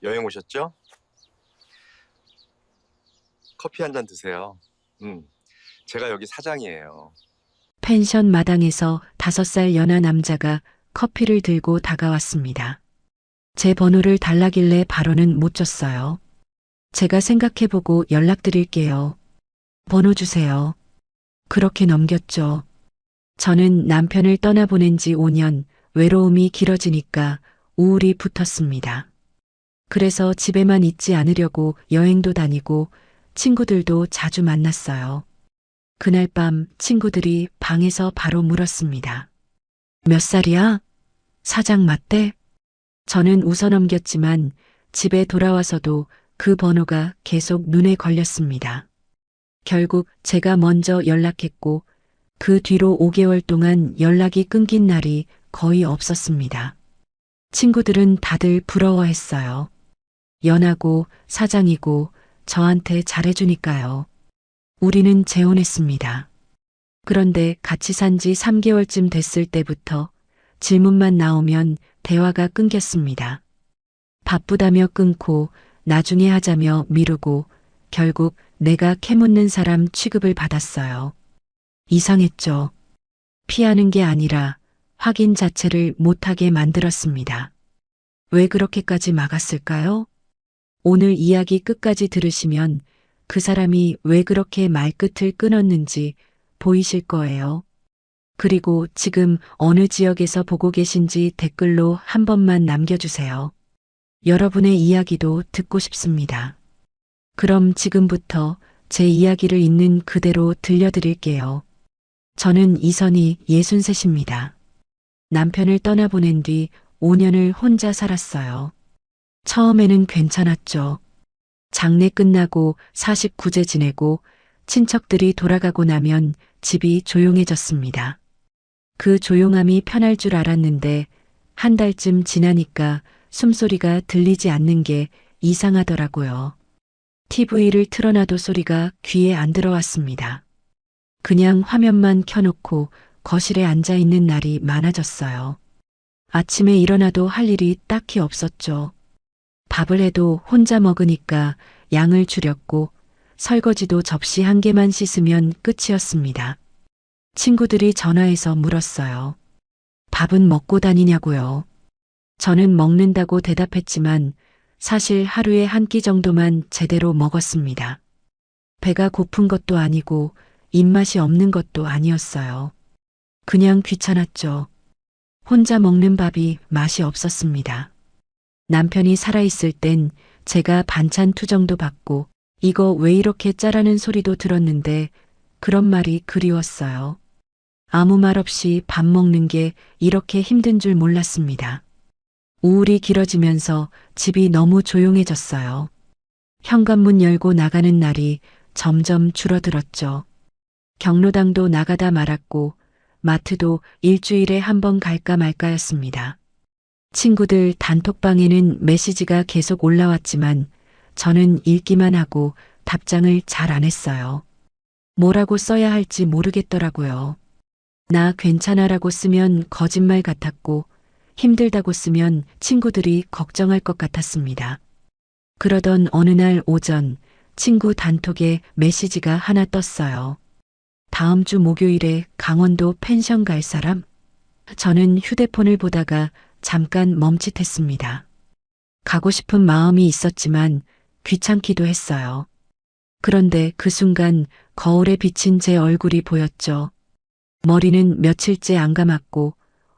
여행 오셨죠? 커피 한 잔 드세요. 제가 여기 사장이에요. 펜션 마당에서 5살 연하 남자가 커피를 들고 다가왔습니다. 제 번호를 달라길래 바로는 못 줬어요. 제가 생각해보고 연락드릴게요. 번호 주세요. 그렇게 넘겼죠. 저는 남편을 떠나보낸 지 5년, 외로움이 길어지니까 우울이 붙었습니다. 그래서 집에만 있지 않으려고 여행도 다니고 친구들도 자주 만났어요. 그날 밤 친구들이 방에서 바로 물었습니다. 몇 살이야? 사장 맞대? 저는 웃어 넘겼지만 집에 돌아와서도 그 번호가 계속 눈에 걸렸습니다. 결국 제가 먼저 연락했고 그 뒤로 5개월 동안 연락이 끊긴 날이 거의 없었습니다. 친구들은 다들 부러워했어요. 연하고 사장이고 저한테 잘해주니까요. 우리는 재혼했습니다. 그런데 같이 산 지 3개월쯤 됐을 때부터 질문만 나오면 대화가 끊겼습니다. 바쁘다며 끊고 나중에 하자며 미루고 결국 내가 캐묻는 사람 취급을 받았어요. 이상했죠. 피하는 게 아니라 확인 자체를 못하게 만들었습니다. 왜 그렇게까지 막았을까요? 오늘 이야기 끝까지 들으시면 그 사람이 왜 그렇게 말끝을 끊었는지 보이실 거예요. 그리고 지금 어느 지역에서 보고 계신지 댓글로 한 번만 남겨주세요. 여러분의 이야기도 듣고 싶습니다. 그럼 지금부터 제 이야기를 있는 그대로 들려드릴게요. 저는 이선희 63입니다. 남편을 떠나보낸 뒤 5년을 혼자 살았어요. 처음에는 괜찮았죠. 장례 끝나고 49제 지내고 친척들이 돌아가고 나면 집이 조용해졌습니다. 그 조용함이 편할 줄 알았는데 한 달쯤 지나니까 숨소리가 들리지 않는 게 이상하더라고요. TV를 틀어놔도 소리가 귀에 안 들어왔습니다. 그냥 화면만 켜놓고 거실에 앉아 있는 날이 많아졌어요. 아침에 일어나도 할 일이 딱히 없었죠. 밥을 해도 혼자 먹으니까 양을 줄였고 설거지도 접시 한 개만 씻으면 끝이었습니다. 친구들이 전화해서 물었어요. 밥은 먹고 다니냐고요. 저는 먹는다고 대답했지만 사실 하루에 한 끼 정도만 제대로 먹었습니다. 배가 고픈 것도 아니고 입맛이 없는 것도 아니었어요. 그냥 귀찮았죠. 혼자 먹는 밥이 맛이 없었습니다. 남편이 살아있을 땐 제가 반찬 투정도 받고 이거 왜 이렇게 짜라는 소리도 들었는데 그런 말이 그리웠어요. 아무 말 없이 밥 먹는 게 이렇게 힘든 줄 몰랐습니다. 우울이 길어지면서 집이 너무 조용해졌어요. 현관문 열고 나가는 날이 점점 줄어들었죠. 경로당도 나가다 말았고 마트도 일주일에 한 번 갈까 말까였습니다. 친구들 단톡방에는 메시지가 계속 올라왔지만 저는 읽기만 하고 답장을 잘 안 했어요. 뭐라고 써야 할지 모르겠더라고요. 나 괜찮아라고 쓰면 거짓말 같았고 힘들다고 쓰면 친구들이 걱정할 것 같았습니다. 그러던 어느 날 오전 친구 단톡에 메시지가 하나 떴어요. 다음 주 목요일에 강원도 펜션 갈 사람? 저는 휴대폰을 보다가 잠깐 멈칫했습니다. 가고 싶은 마음이 있었지만 귀찮기도 했어요. 그런데 그 순간 거울에 비친 제 얼굴이 보였죠. 머리는 며칠째 안 감았고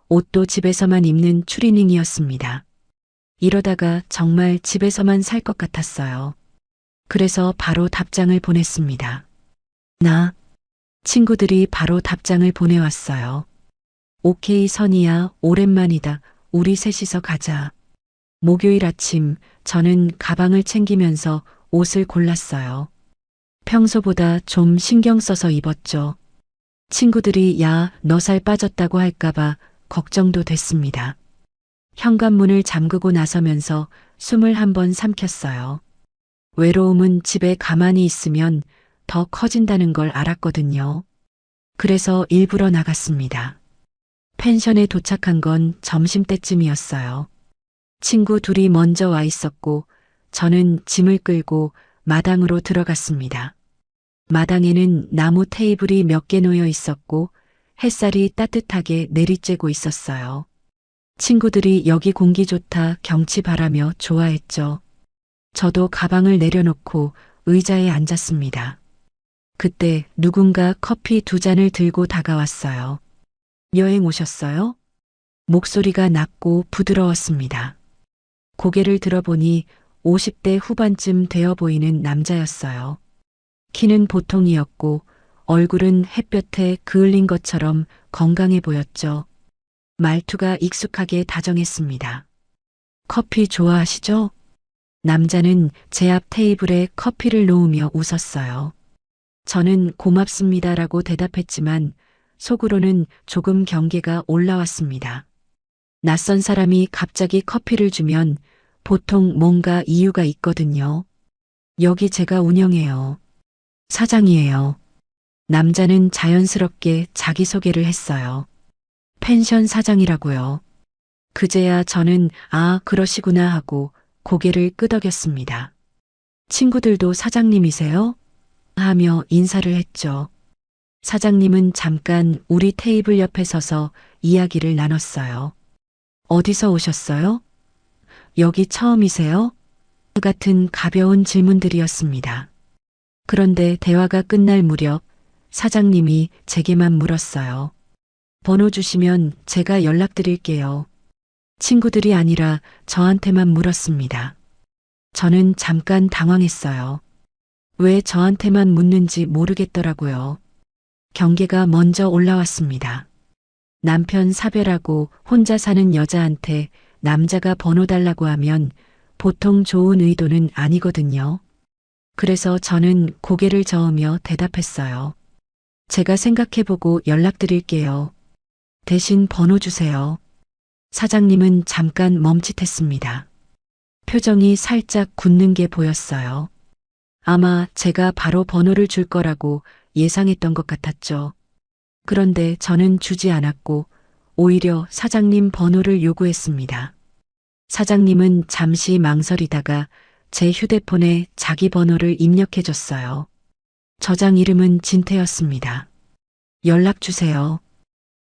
옷도 집에서만 입는 추리닝이었습니다. 이러다가 정말 집에서만 살 것 같았어요. 그래서 바로 답장을 보냈습니다. 나, 친구들이 바로 답장을 보내왔어요. 오케이 선이야, 오랜만이다. 우리 셋이서 가자. 목요일 아침 저는 가방을 챙기면서 옷을 골랐어요. 평소보다 좀 신경 써서 입었죠. 친구들이 야, 너 살 빠졌다고 할까봐 걱정도 됐습니다. 현관문을 잠그고 나서면서 숨을 한 번 삼켰어요. 외로움은 집에 가만히 있으면 더 커진다는 걸 알았거든요. 그래서 일부러 나갔습니다. 펜션에 도착한 건 점심때쯤이었어요. 친구 둘이 먼저 와 있었고 저는 짐을 끌고 마당으로 들어갔습니다. 마당에는 나무 테이블이 몇 개 놓여 있었고 햇살이 따뜻하게 내리쬐고 있었어요. 친구들이 여기 공기 좋다 경치 바라며 좋아했죠. 저도 가방을 내려놓고 의자에 앉았습니다. 그때 누군가 커피 2잔을 들고 다가왔어요. 여행 오셨어요? 목소리가 낮고 부드러웠습니다. 고개를 들어보니 50대 후반쯤 되어 보이는 남자였어요. 키는 보통이었고 얼굴은 햇볕에 그을린 것처럼 건강해 보였죠. 말투가 익숙하게 다정했습니다. 커피 좋아하시죠? 남자는 제 앞 테이블에 커피를 놓으며 웃었어요. 저는 고맙습니다라고 대답했지만 속으로는 조금 경계가 올라왔습니다. 낯선 사람이 갑자기 커피를 주면 보통 뭔가 이유가 있거든요. 여기 제가 운영해요. 사장이에요. 남자는 자연스럽게 자기소개를 했어요. 펜션 사장이라고요. 그제야 저는 아, 그러시구나 하고 고개를 끄덕였습니다. 친구들도 사장님이세요? 하며 인사를 했죠. 사장님은 잠깐 우리 테이블 옆에 서서 이야기를 나눴어요. 어디서 오셨어요? 여기 처음이세요? 같은 가벼운 질문들이었습니다. 그런데 대화가 끝날 무렵 사장님이 제게만 물었어요. 번호 주시면 제가 연락드릴게요. 친구들이 아니라 저한테만 물었습니다. 저는 잠깐 당황했어요. 왜 저한테만 묻는지 모르겠더라고요. 경계가 먼저 올라왔습니다. 남편 사별하고 혼자 사는 여자한테 남자가 번호 달라고 하면 보통 좋은 의도는 아니거든요. 그래서 저는 고개를 저으며 대답했어요. 제가 생각해보고 연락드릴게요. 대신 번호 주세요. 사장님은 잠깐 멈칫했습니다. 표정이 살짝 굳는 게 보였어요. 아마 제가 바로 번호를 줄 거라고 예상했던 것 같았죠. 그런데 저는 주지 않았고 오히려 사장님 번호를 요구했습니다. 사장님은 잠시 망설이다가 제 휴대폰에 자기 번호를 입력해 줬어요. 저장 이름은 진태였습니다. 연락 주세요.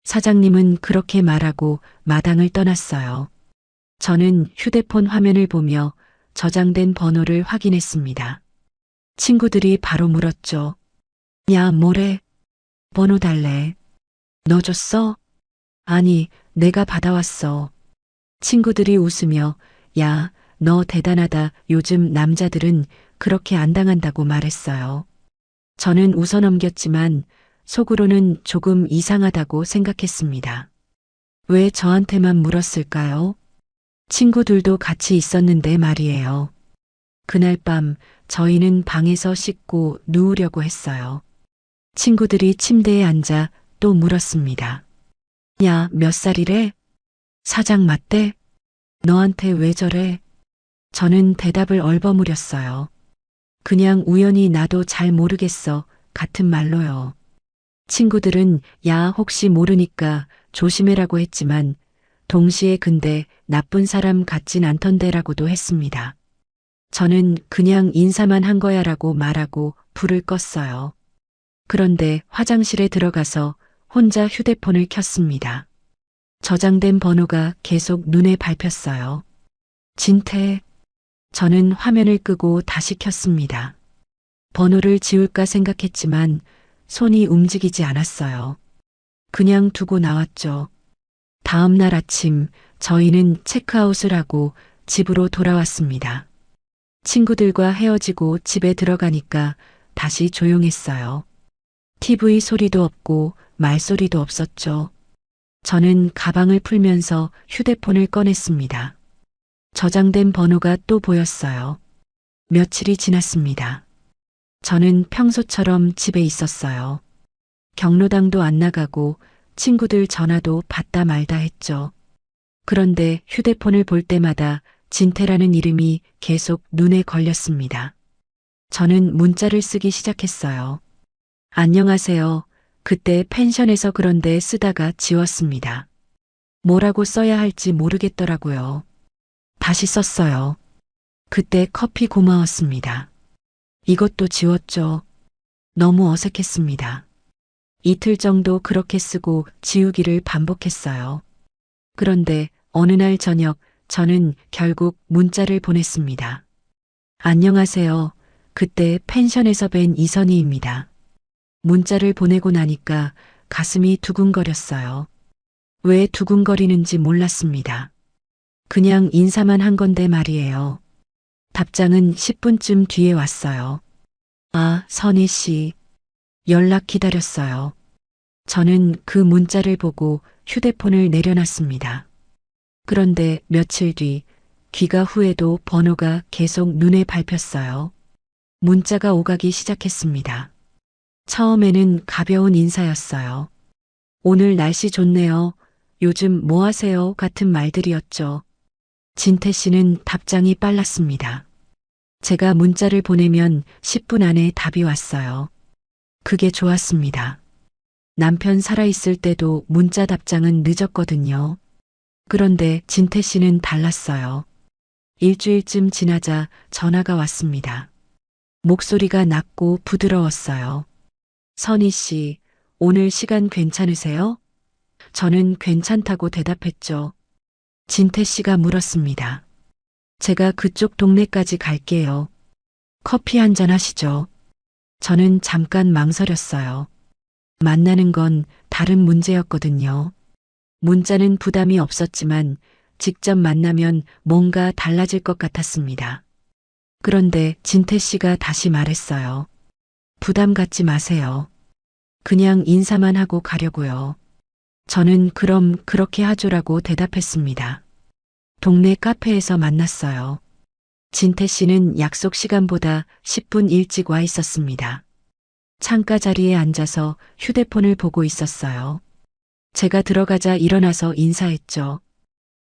사장님은 그렇게 말하고 마당을 떠났어요. 저는 휴대폰 화면을 보며 저장된 번호를 확인했습니다. 친구들이 바로 물었죠. 야, 뭐래? 번호 달래. 너 줬어? 아니, 내가 받아왔어. 친구들이 웃으며 야, 너 대단하다. 요즘 남자들은 그렇게 안 당한다고 말했어요. 저는 웃어넘겼지만 속으로는 조금 이상하다고 생각했습니다. 왜 저한테만 물었을까요? 친구들도 같이 있었는데 말이에요. 그날 밤 저희는 방에서 씻고 누우려고 했어요. 친구들이 침대에 앉아 또 물었습니다. 야, 몇 살이래? 사장 맞대? 너한테 왜 저래? 저는 대답을 얼버무렸어요. 그냥 우연히 나도 잘 모르겠어. 같은 말로요. 친구들은 야, 혹시 모르니까 조심해라고 했지만 동시에 근데 나쁜 사람 같진 않던데라고도 했습니다. 저는 그냥 인사만 한 거야라고 말하고 불을 껐어요. 그런데 화장실에 들어가서 혼자 휴대폰을 켰습니다. 저장된 번호가 계속 눈에 밟혔어요. 진태. 저는 화면을 끄고 다시 켰습니다. 번호를 지울까 생각했지만 손이 움직이지 않았어요. 그냥 두고 나왔죠. 다음 날 아침 저희는 체크아웃을 하고 집으로 돌아왔습니다. 친구들과 헤어지고 집에 들어가니까 다시 조용했어요. TV 소리도 없고 말소리도 없었죠. 저는 가방을 풀면서 휴대폰을 꺼냈습니다. 저장된 번호가 또 보였어요. 며칠이 지났습니다. 저는 평소처럼 집에 있었어요. 경로당도 안 나가고 친구들 전화도 받다 말다 했죠. 그런데 휴대폰을 볼 때마다 진태라는 이름이 계속 눈에 걸렸습니다. 저는 문자를 쓰기 시작했어요. 안녕하세요. 그때 펜션에서 그런데 쓰다가 지웠습니다. 뭐라고 써야 할지 모르겠더라고요. 다시 썼어요. 그때 커피 고마웠습니다. 이것도 지웠죠. 너무 어색했습니다. 이틀 정도 그렇게 쓰고 지우기를 반복했어요. 그런데 어느 날 저녁 저는 결국 문자를 보냈습니다. 안녕하세요. 그때 펜션에서 뵌 이선희입니다. 문자를 보내고 나니까 가슴이 두근거렸어요. 왜 두근거리는지 몰랐습니다. 그냥 인사만 한 건데 말이에요. 답장은 10분쯤 뒤에 왔어요. 아, 선희 씨. 연락 기다렸어요. 저는 그 문자를 보고 휴대폰을 내려놨습니다. 그런데 며칠 뒤 귀가 후에도 번호가 계속 눈에 밟혔어요. 문자가 오가기 시작했습니다. 처음에는 가벼운 인사였어요. 오늘 날씨 좋네요. 요즘 뭐 하세요? 같은 말들이었죠. 진태 씨는 답장이 빨랐습니다. 제가 문자를 보내면 10분 안에 답이 왔어요. 그게 좋았습니다. 남편 살아있을 때도 문자 답장은 늦었거든요. 그런데 진태 씨는 달랐어요. 일주일쯤 지나자 전화가 왔습니다. 목소리가 낮고 부드러웠어요. 선희 씨, 오늘 시간 괜찮으세요? 저는 괜찮다고 대답했죠. 진태 씨가 물었습니다. 제가 그쪽 동네까지 갈게요. 커피 한잔 하시죠. 저는 잠깐 망설였어요. 만나는 건 다른 문제였거든요. 문자는 부담이 없었지만 직접 만나면 뭔가 달라질 것 같았습니다. 그런데 진태 씨가 다시 말했어요. 부담 갖지 마세요. 그냥 인사만 하고 가려고요. 저는 그럼 그렇게 하죠라고 대답했습니다. 동네 카페에서 만났어요. 진태 씨는 약속 시간보다 10분 일찍 와 있었습니다. 창가 자리에 앉아서 휴대폰을 보고 있었어요. 제가 들어가자 일어나서 인사했죠.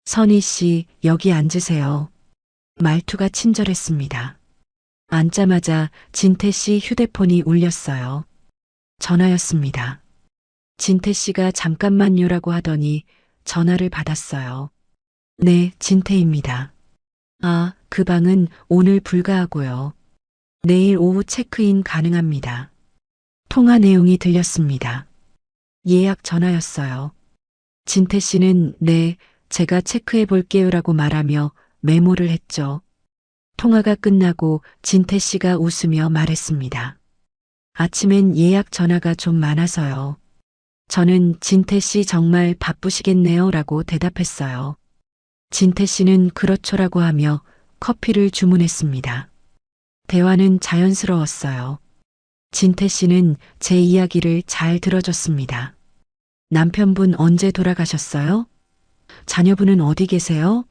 선희 씨, 여기 앉으세요. 말투가 친절했습니다. 앉자마자 진태 씨 휴대폰이 울렸어요. 전화였습니다. 진태 씨가 잠깐만요라고 하더니 전화를 받았어요. 네, 진태입니다. 아, 그 방은 오늘 불가하고요. 내일 오후 체크인 가능합니다. 통화 내용이 들렸습니다. 예약 전화였어요. 진태 씨는 네, 제가 체크해 볼게요라고 말하며 메모를 했죠. 통화가 끝나고 진태 씨가 웃으며 말했습니다. 아침엔 예약 전화가 좀 많아서요. 저는 진태 씨 정말 바쁘시겠네요 라고 대답했어요. 진태 씨는 그렇죠라고 하며 커피를 주문했습니다. 대화는 자연스러웠어요. 진태 씨는 제 이야기를 잘 들어줬습니다. 남편분 언제 돌아가셨어요? 자녀분은 어디 계세요?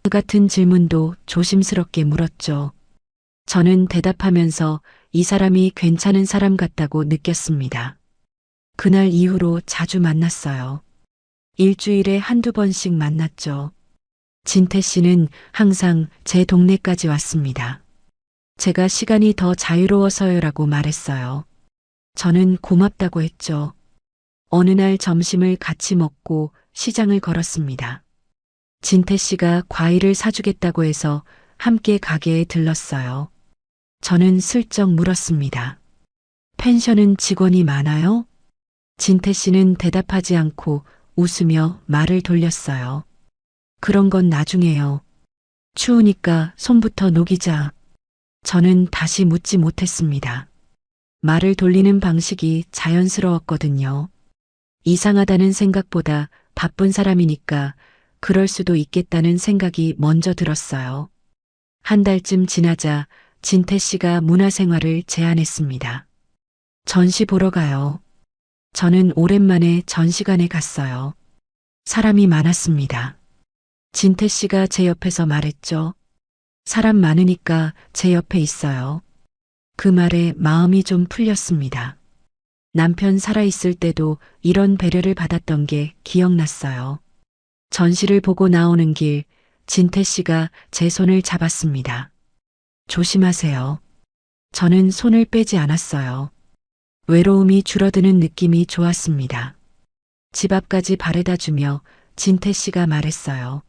그 같은 질문도 조심스럽게 물었죠. 저는 대답하면서 이 사람이 괜찮은 사람 같다고 느꼈습니다. 그날 이후로 자주 만났어요. 일주일에 한두 번씩 만났죠. 진태 씨는 항상 제 동네까지 왔습니다. 제가 시간이 더 자유로워서요라고 말했어요. 저는 고맙다고 했죠. 어느 날 점심을 같이 먹고 시장을 걸었습니다. 진태 씨가 과일을 사주겠다고 해서 함께 가게에 들렀어요. 저는 슬쩍 물었습니다. 펜션은 직원이 많아요? 진태 씨는 대답하지 않고 웃으며 말을 돌렸어요. 그런 건 나중에요. 추우니까 손부터 녹이자. 저는 다시 묻지 못했습니다. 말을 돌리는 방식이 자연스러웠거든요. 이상하다는 생각보다 바쁜 사람이니까 그럴 수도 있겠다는 생각이 먼저 들었어요. 한 달쯤 지나자 진태 씨가 문화생활을 제안했습니다. 전시 보러 가요. 저는 오랜만에 전시관에 갔어요. 사람이 많았습니다. 진태 씨가 제 옆에서 말했죠. 사람 많으니까 제 옆에 있어요. 그 말에 마음이 좀 풀렸습니다. 남편 살아있을 때도 이런 배려를 받았던 게 기억났어요. 전시를 보고 나오는 길, 진태 씨가 제 손을 잡았습니다. 조심하세요. 저는 손을 빼지 않았어요. 외로움이 줄어드는 느낌이 좋았습니다. 집 앞까지 바래다 주며 진태 씨가 말했어요.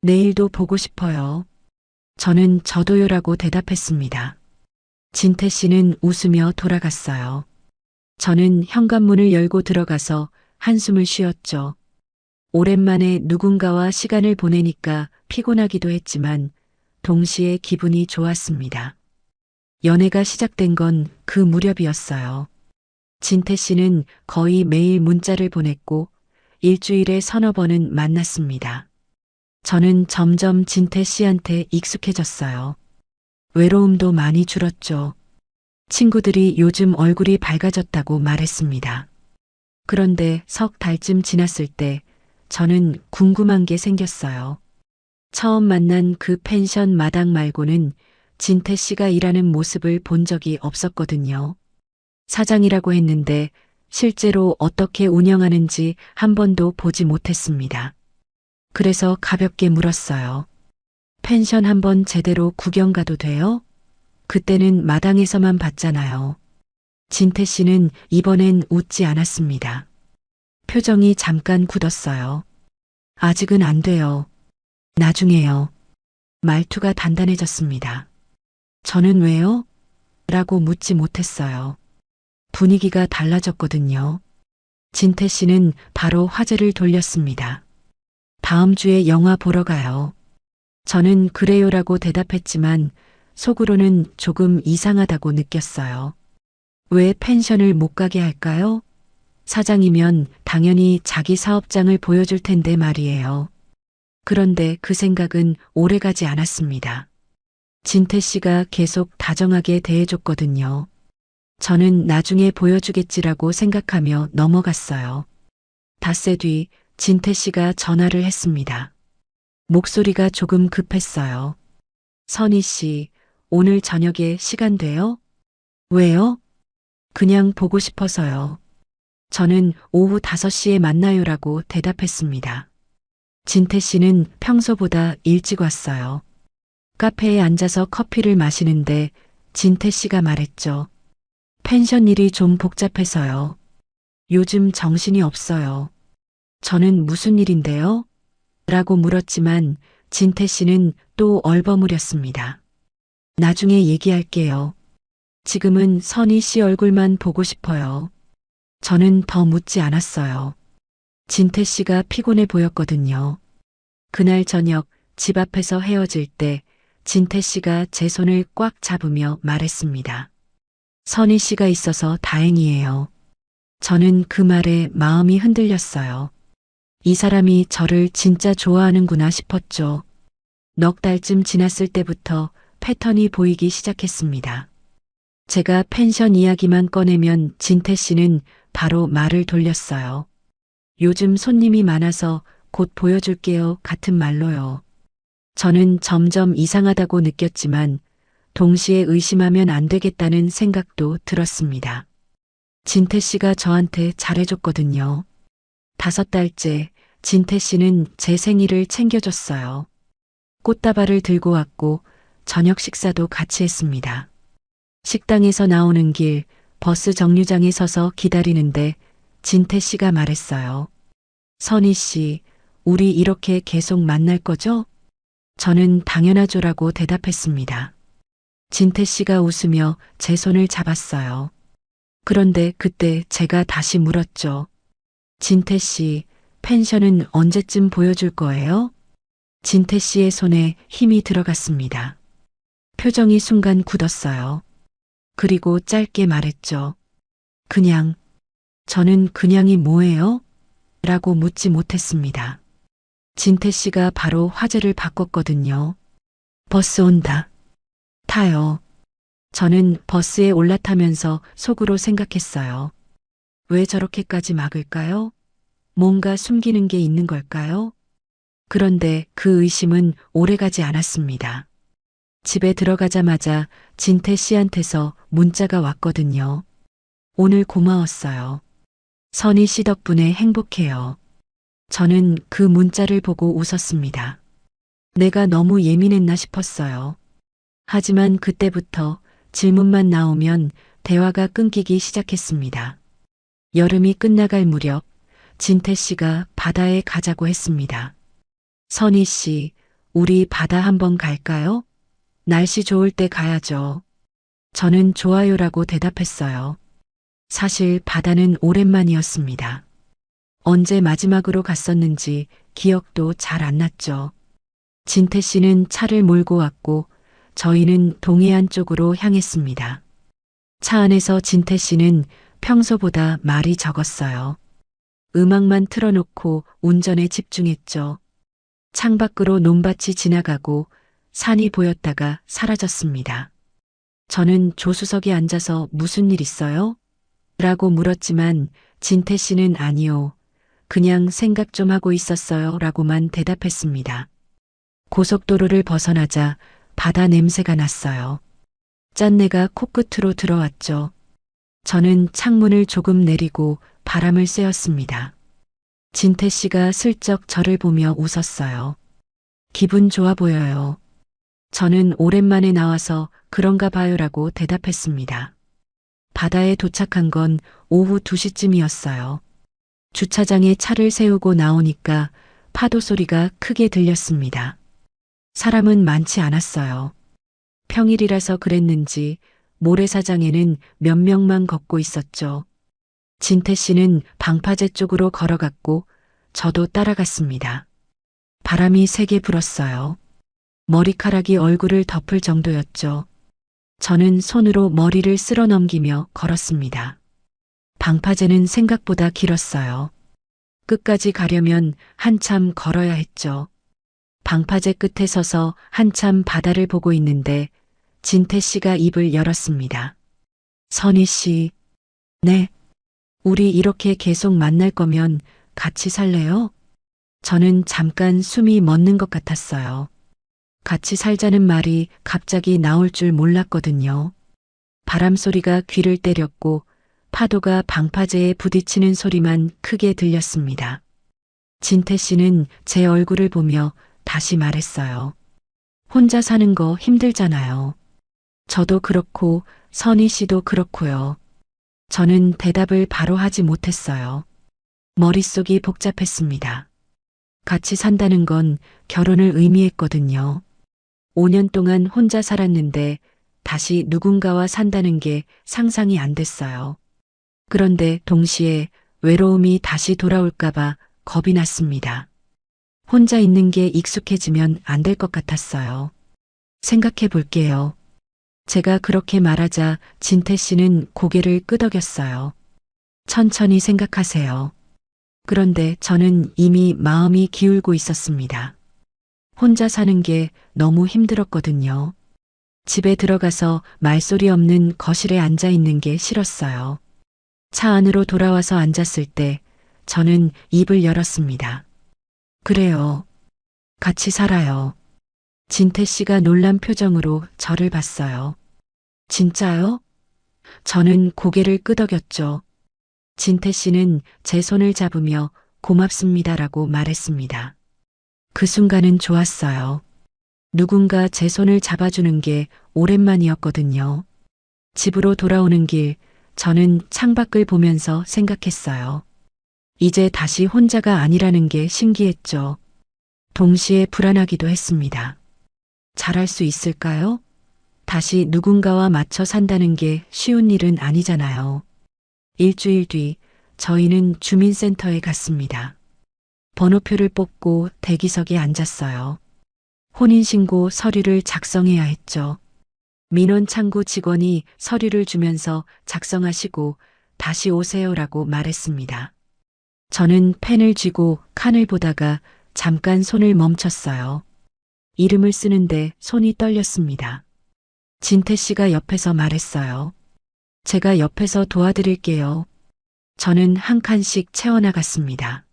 내일도 보고 싶어요. 저는 저도요라고 대답했습니다. 진태 씨는 웃으며 돌아갔어요. 저는 현관문을 열고 들어가서 한숨을 쉬었죠. 오랜만에 누군가와 시간을 보내니까 피곤하기도 했지만 동시에 기분이 좋았습니다. 연애가 시작된 건 그 무렵이었어요. 진태 씨는 거의 매일 문자를 보냈고 일주일에 서너 번은 만났습니다. 저는 점점 진태 씨한테 익숙해졌어요. 외로움도 많이 줄었죠. 친구들이 요즘 얼굴이 밝아졌다고 말했습니다. 그런데 석 달쯤 지났을 때 저는 궁금한 게 생겼어요. 처음 만난 그 펜션 마당 말고는 진태 씨가 일하는 모습을 본 적이 없었거든요. 사장이라고 했는데 실제로 어떻게 운영하는지 한 번도 보지 못했습니다. 그래서 가볍게 물었어요. 펜션 한번 제대로 구경 가도 돼요? 그때는 마당에서만 봤잖아요. 진태 씨는 이번엔 웃지 않았습니다. 표정이 잠깐 굳었어요. 아직은 안 돼요. 나중에요. 말투가 단단해졌습니다. 저는 왜요? 라고 묻지 못했어요. 분위기가 달라졌거든요. 진태 씨는 바로 화제를 돌렸습니다. 다음 주에 영화 보러 가요. 저는 그래요라고 대답했지만 속으로는 조금 이상하다고 느꼈어요. 왜 펜션을 못 가게 할까요? 사장이면 당연히 자기 사업장을 보여줄 텐데 말이에요. 그런데 그 생각은 오래가지 않았습니다. 진태 씨가 계속 다정하게 대해줬거든요. 저는 나중에 보여주겠지라고 생각하며 넘어갔어요. 닷새 뒤 진태 씨가 전화를 했습니다. 목소리가 조금 급했어요. 선희 씨, 오늘 저녁에 시간 돼요? 왜요? 그냥 보고 싶어서요. 저는 오후 5시에 만나요라고 대답했습니다. 진태 씨는 평소보다 일찍 왔어요. 카페에 앉아서 커피를 마시는데 진태 씨가 말했죠. 펜션 일이 좀 복잡해서요. 요즘 정신이 없어요. 저는 무슨 일인데요? 라고 물었지만 진태 씨는 또 얼버무렸습니다. 나중에 얘기할게요. 지금은 선희 씨 얼굴만 보고 싶어요. 저는 더 묻지 않았어요. 진태 씨가 피곤해 보였거든요. 그날 저녁 집 앞에서 헤어질 때 진태 씨가 제 손을 꽉 잡으며 말했습니다. 선희 씨가 있어서 다행이에요. 저는 그 말에 마음이 흔들렸어요. 이 사람이 저를 진짜 좋아하는구나 싶었죠. 넉 달쯤 지났을 때부터 패턴이 보이기 시작했습니다. 제가 펜션 이야기만 꺼내면 진태 씨는 바로 말을 돌렸어요. 요즘 손님이 많아서 곧 보여줄게요 같은 말로요. 저는 점점 이상하다고 느꼈지만 동시에 의심하면 안 되겠다는 생각도 들었습니다. 진태 씨가 저한테 잘해줬거든요. 5달째 진태 씨는 제 생일을 챙겨줬어요. 꽃다발을 들고 왔고 저녁 식사도 같이 했습니다. 식당에서 나오는 길 버스 정류장에 서서 기다리는데 진태 씨가 말했어요. 선희 씨, 우리 이렇게 계속 만날 거죠? 저는 당연하죠라고 대답했습니다. 진태 씨가 웃으며 제 손을 잡았어요. 그런데 그때 제가 다시 물었죠. 진태 씨, 펜션은 언제쯤 보여줄 거예요? 진태 씨의 손에 힘이 들어갔습니다. 표정이 순간 굳었어요. 그리고 짧게 말했죠. 그냥, 저는 그냥이 뭐예요? 라고 묻지 못했습니다. 진태 씨가 바로 화제를 바꿨거든요. 버스 온다. 타요. 저는 버스에 올라타면서 속으로 생각했어요. 왜 저렇게까지 막을까요? 뭔가 숨기는 게 있는 걸까요? 그런데 그 의심은 오래가지 않았습니다. 집에 들어가자마자 진태 씨한테서 문자가 왔거든요. 오늘 고마웠어요. 선희 씨 덕분에 행복해요. 저는 그 문자를 보고 웃었습니다. 내가 너무 예민했나 싶었어요. 하지만 그때부터 질문만 나오면 대화가 끊기기 시작했습니다. 여름이 끝나갈 무렵 진태 씨가 바다에 가자고 했습니다. 선희 씨, 우리 바다 한번 갈까요? 날씨 좋을 때 가야죠. 저는 좋아요라고 대답했어요. 사실 바다는 오랜만이었습니다. 언제 마지막으로 갔었는지 기억도 잘 안 났죠. 진태 씨는 차를 몰고 왔고 저희는 동해안 쪽으로 향했습니다. 차 안에서 진태 씨는 평소보다 말이 적었어요. 음악만 틀어놓고 운전에 집중했죠. 창밖으로 논밭이 지나가고 산이 보였다가 사라졌습니다. 저는 조수석에 앉아서 무슨 일 있어요? 라고 물었지만 진태 씨는 아니요. 그냥 생각 좀 하고 있었어요. 라고만 대답했습니다. 고속도로를 벗어나자 바다 냄새가 났어요. 짠내가 코끝으로 들어왔죠. 저는 창문을 조금 내리고 바람을 쐬었습니다. 진태 씨가 슬쩍 저를 보며 웃었어요. 기분 좋아 보여요. 저는 오랜만에 나와서 그런가 봐요라고 대답했습니다. 바다에 도착한 건 오후 2시쯤이었어요. 주차장에 차를 세우고 나오니까 파도 소리가 크게 들렸습니다. 사람은 많지 않았어요. 평일이라서 그랬는지 모래사장에는 몇 명만 걷고 있었죠. 진태 씨는 방파제 쪽으로 걸어갔고 저도 따라갔습니다. 바람이 세게 불었어요. 머리카락이 얼굴을 덮을 정도였죠. 저는 손으로 머리를 쓸어 넘기며 걸었습니다. 방파제는 생각보다 길었어요. 끝까지 가려면 한참 걸어야 했죠. 방파제 끝에 서서 한참 바다를 보고 있는데 진태 씨가 입을 열었습니다. 선희 씨, 네. 우리 이렇게 계속 만날 거면 같이 살래요? 저는 잠깐 숨이 멎는 것 같았어요. 같이 살자는 말이 갑자기 나올 줄 몰랐거든요. 바람 소리가 귀를 때렸고 파도가 방파제에 부딪히는 소리만 크게 들렸습니다. 진태 씨는 제 얼굴을 보며 다시 말했어요. 혼자 사는 거 힘들잖아요. 저도 그렇고 선희 씨도 그렇고요. 저는 대답을 바로 하지 못했어요. 머릿속이 복잡했습니다. 같이 산다는 건 결혼을 의미했거든요. 5년 동안 혼자 살았는데 다시 누군가와 산다는 게 상상이 안 됐어요. 그런데 동시에 외로움이 다시 돌아올까봐 겁이 났습니다. 혼자 있는 게 익숙해지면 안 될 것 같았어요. 생각해 볼게요. 제가 그렇게 말하자 진태 씨는 고개를 끄덕였어요. 천천히 생각하세요. 그런데 저는 이미 마음이 기울고 있었습니다. 혼자 사는 게 너무 힘들었거든요. 집에 들어가서 말소리 없는 거실에 앉아 있는 게 싫었어요. 차 안으로 돌아와서 앉았을 때 저는 입을 열었습니다. 그래요. 같이 살아요. 진태 씨가 놀란 표정으로 저를 봤어요. 진짜요? 저는 고개를 끄덕였죠. 진태 씨는 제 손을 잡으며 고맙습니다라고 말했습니다. 그 순간은 좋았어요. 누군가 제 손을 잡아주는 게 오랜만이었거든요. 집으로 돌아오는 길, 저는 창밖을 보면서 생각했어요. 이제 다시 혼자가 아니라는 게 신기했죠. 동시에 불안하기도 했습니다. 잘할 수 있을까요? 다시 누군가와 맞춰 산다는 게 쉬운 일은 아니잖아요. 일주일 뒤 저희는 주민센터에 갔습니다. 번호표를 뽑고 대기석에 앉았어요. 혼인신고 서류를 작성해야 했죠. 민원 창구 직원이 서류를 주면서 작성하시고 다시 오세요라고 말했습니다. 저는 펜을 쥐고 칸을 보다가 잠깐 손을 멈췄어요. 이름을 쓰는데 손이 떨렸습니다. 진태 씨가 옆에서 말했어요. 제가 옆에서 도와드릴게요. 저는 한 칸씩 채워나갔습니다.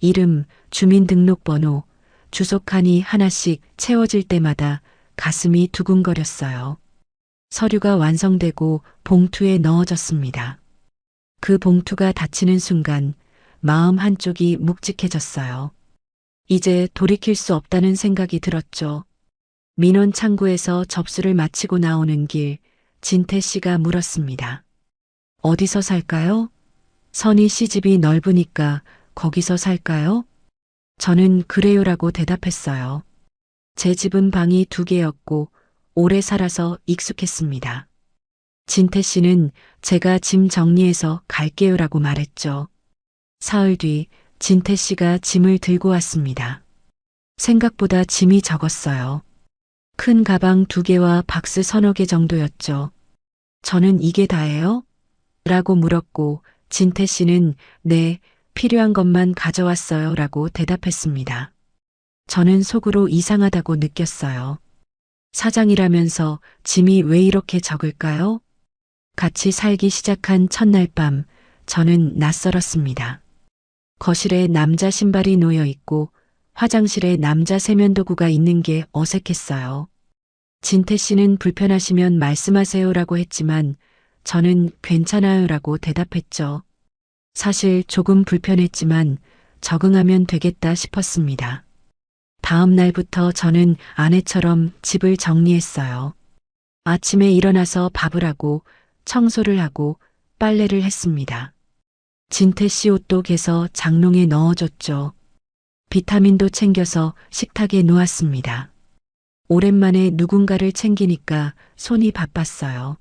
이름, 주민등록번호, 주소칸이 하나씩 채워질 때마다 가슴이 두근거렸어요. 서류가 완성되고 봉투에 넣어졌습니다. 그 봉투가 닫히는 순간 마음 한쪽이 묵직해졌어요. 이제 돌이킬 수 없다는 생각이 들었죠. 민원 창구에서 접수를 마치고 나오는 길, 진태 씨가 물었습니다. 어디서 살까요? 선희 씨 집이 넓으니까 거기서 살까요? 저는 그래요라고 대답했어요. 제 집은 방이 2개였고 오래 살아서 익숙했습니다. 진태 씨는 제가 짐 정리해서 갈게요라고 말했죠. 사흘 뒤 진태 씨가 짐을 들고 왔습니다. 생각보다 짐이 적었어요. 큰 가방 2개와 박스 서너 개 정도였죠. 저는 이게 다예요? 라고 물었고 진태 씨는 네, 필요한 것만 가져왔어요 라고 대답했습니다. 저는 속으로 이상하다고 느꼈어요. 사장이라면서 짐이 왜 이렇게 적을까요? 같이 살기 시작한 첫날 밤, 저는 낯설었습니다. 거실에 남자 신발이 놓여 있고 화장실에 남자 세면도구가 있는 게 어색했어요. 진태 씨는 불편하시면 말씀하세요라고 했지만 저는 괜찮아요라고 대답했죠. 사실 조금 불편했지만 적응하면 되겠다 싶었습니다. 다음 날부터 저는 아내처럼 집을 정리했어요. 아침에 일어나서 밥을 하고 청소를 하고 빨래를 했습니다. 진태 씨 옷도 개서 장롱에 넣어줬죠. 비타민도 챙겨서 식탁에 놓았습니다. 오랜만에 누군가를 챙기니까 손이 바빴어요.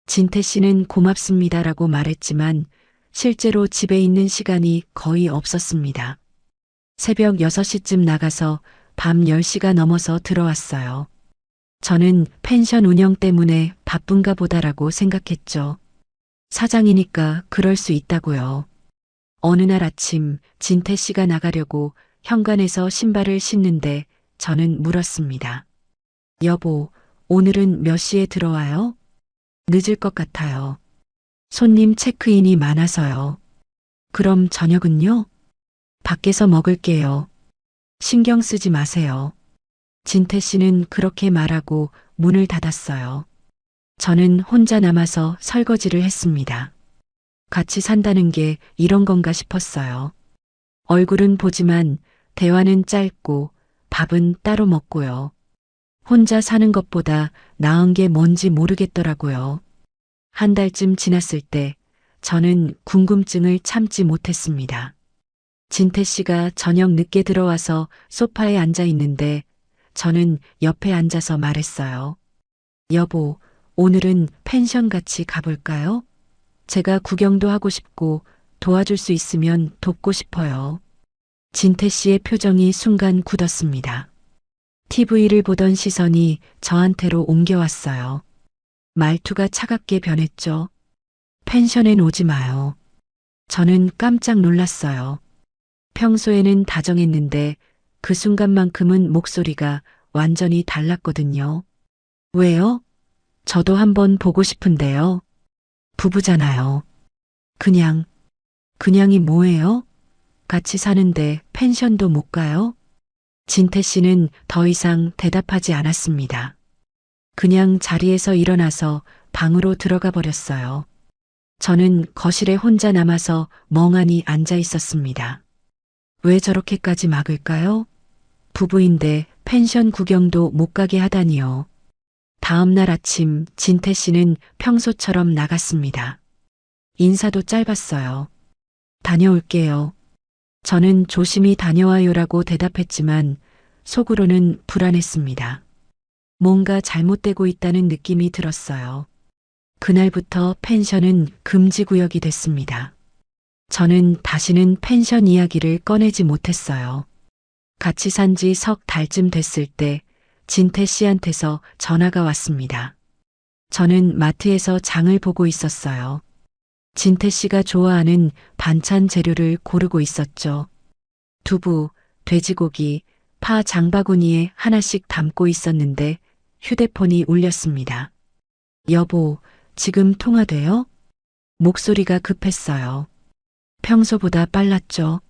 진태 씨는 고맙습니다라고 말했지만 실제로 집에 있는 시간이 거의 없었습니다. 새벽 6시쯤 나가서 밤 10시가 넘어서 들어왔어요. 저는 펜션 운영 때문에 바쁜가 보다라고 생각했죠. 사장이니까 그럴 수 있다고요. 어느 날 아침 진태 씨가 나가려고 현관에서 신발을 신는데 저는 물었습니다. 여보, 오늘은 몇 시에 들어와요? 늦을 것 같아요. 손님 체크인이 많아서요. 그럼 저녁은요? 밖에서 먹을게요. 신경 쓰지 마세요. 진태 씨는 그렇게 말하고 문을 닫았어요. 저는 혼자 남아서 설거지를 했습니다. 같이 산다는 게 이런 건가 싶었어요. 얼굴은 보지만 대화는 짧고 밥은 따로 먹고요. 혼자 사는 것보다 나은 게 뭔지 모르겠더라고요. 한 달쯤 지났을 때 저는 궁금증을 참지 못했습니다. 진태 씨가 저녁 늦게 들어와서 소파에 앉아 있는데 저는 옆에 앉아서 말했어요. 여보, 오늘은 펜션 같이 가볼까요? 제가 구경도 하고 싶고 도와줄 수 있으면 돕고 싶어요. 진태 씨의 표정이 순간 굳었습니다. TV를 보던 시선이 저한테로 옮겨왔어요. 말투가 차갑게 변했죠. 펜션엔 오지 마요. 저는 깜짝 놀랐어요. 평소에는 다정했는데 그 순간만큼은 목소리가 완전히 달랐거든요. 왜요? 저도 한번 보고 싶은데요. 부부잖아요. 그냥이 뭐예요? 같이 사는데 펜션도 못 가요? 진태 씨는 더 이상 대답하지 않았습니다. 그냥 자리에서 일어나서 방으로 들어가 버렸어요. 저는 거실에 혼자 남아서 멍하니 앉아 있었습니다. 왜 저렇게까지 막을까요? 부부인데 펜션 구경도 못 가게 하다니요. 다음 날 아침 진태 씨는 평소처럼 나갔습니다. 인사도 짧았어요. 다녀올게요. 저는 조심히 다녀와요라고 대답했지만 속으로는 불안했습니다. 뭔가 잘못되고 있다는 느낌이 들었어요. 그날부터 펜션은 금지구역이 됐습니다. 저는 다시는 펜션 이야기를 꺼내지 못했어요. 같이 산 지 석 달쯤 됐을 때 진태 씨한테서 전화가 왔습니다. 저는 마트에서 장을 보고 있었어요. 진태 씨가 좋아하는 반찬 재료를 고르고 있었죠. 두부, 돼지고기, 파 장바구니에 하나씩 담고 있었는데 휴대폰이 울렸습니다. 여보, 지금 통화돼요? 목소리가 급했어요. 평소보다 빨랐죠.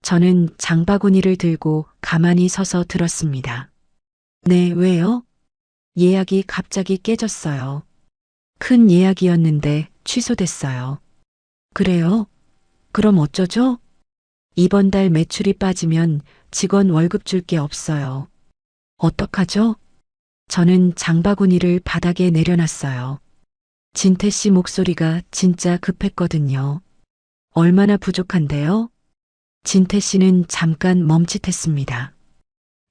저는 장바구니를 들고 가만히 서서 들었습니다. 네, 왜요? 예약이 갑자기 깨졌어요. 큰 예약이었는데 취소됐어요. 그래요? 그럼 어쩌죠? 이번 달 매출이 빠지면 직원 월급 줄 게 없어요. 어떡하죠? 저는 장바구니를 바닥에 내려놨어요. 진태 씨 목소리가 진짜 급했거든요. 얼마나 부족한데요? 진태 씨는 잠깐 멈칫했습니다.